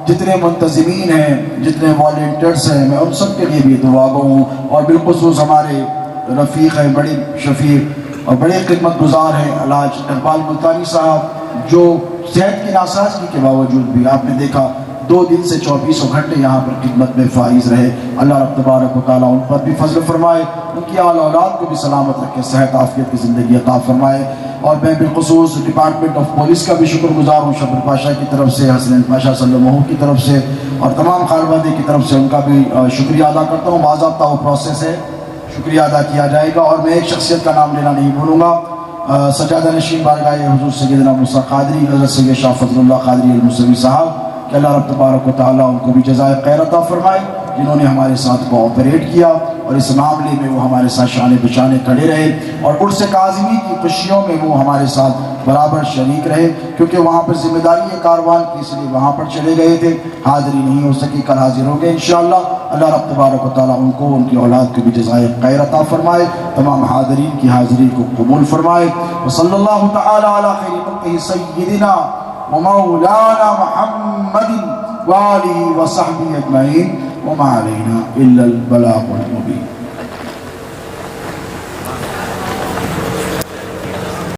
جتنے منتظمین ہیں، جتنے والنٹیئرز ہیں، میں ان سب کے لیے بھی دعا گو ہوں، اور بالخصوص ہمارے رفیق ہیں، بڑے شفیق اور بڑے خدمت گزار ہیں علاج اقبال ملتانی صاحب، جو صحت کی ناسازگی کے باوجود بھی آپ نے دیکھا 2 دن سے 24 گھنٹے یہاں پر خدمت میں فائز رہے۔ اللہ رب تبارک و تعالیٰ ان پر بھی فضل فرمائے، ان کی آل اولاد کو بھی سلامت رکھے، صحت عافیت کی زندگی عطا فرمائے۔ اور میں بالخصوص ڈپارٹمنٹ آف پولیس کا بھی شکر گزار ہوں، شبر پاشا کی طرف سے، حسنین پاشا صلی اللہ علیہ کی طرف سے، اور تمام خانوادے کی طرف سے ان کا بھی شکریہ ادا کرتا ہوں۔ باضابطہ وہ پروسیس ہے، شکریہ ادا کیا جائے گا۔ اور میں ایک شخصیت کا نام لینا نہیں بھولوں گا، سجادہ نشین بارگاہ حضور سیدنا موسیٰ قادری حضرت سید شاہ فضل اللہ قادری الموسوی صاحب، کہ اللہ رب تبارک و تعالیٰ ان کو بھی جزائے خیر عطا فرمائے، جنہوں نے ہمارے ساتھ کوآپریٹ کیا اور اس معاملے میں وہ ہمارے ساتھ شانے بشانے کھڑے رہے، اور عرس کاظمی کی خوشیوں میں وہ ہمارے ساتھ برابر شریک رہے، کیونکہ وہاں پر ذمہ داری ہے کاروان کی، اس لیے وہاں پر چلے گئے تھے، حاضری نہیں ہو سکی، کل حاضر ہو گئے انشاءاللہ۔ اللہ رب تبارک و تعالیٰ ان کو، ان کی اولاد کو بھی جزائے خیر عطا فرمائے، تمام حاضرین کی حاضری کو قبول فرمائے۔ وصلی اللہ تعالیٰ علی خیر خلقہ سیدنا ومولانا محمد وآلہ وصحبہ اجمعین، وما علینا الا البلاغ المبین۔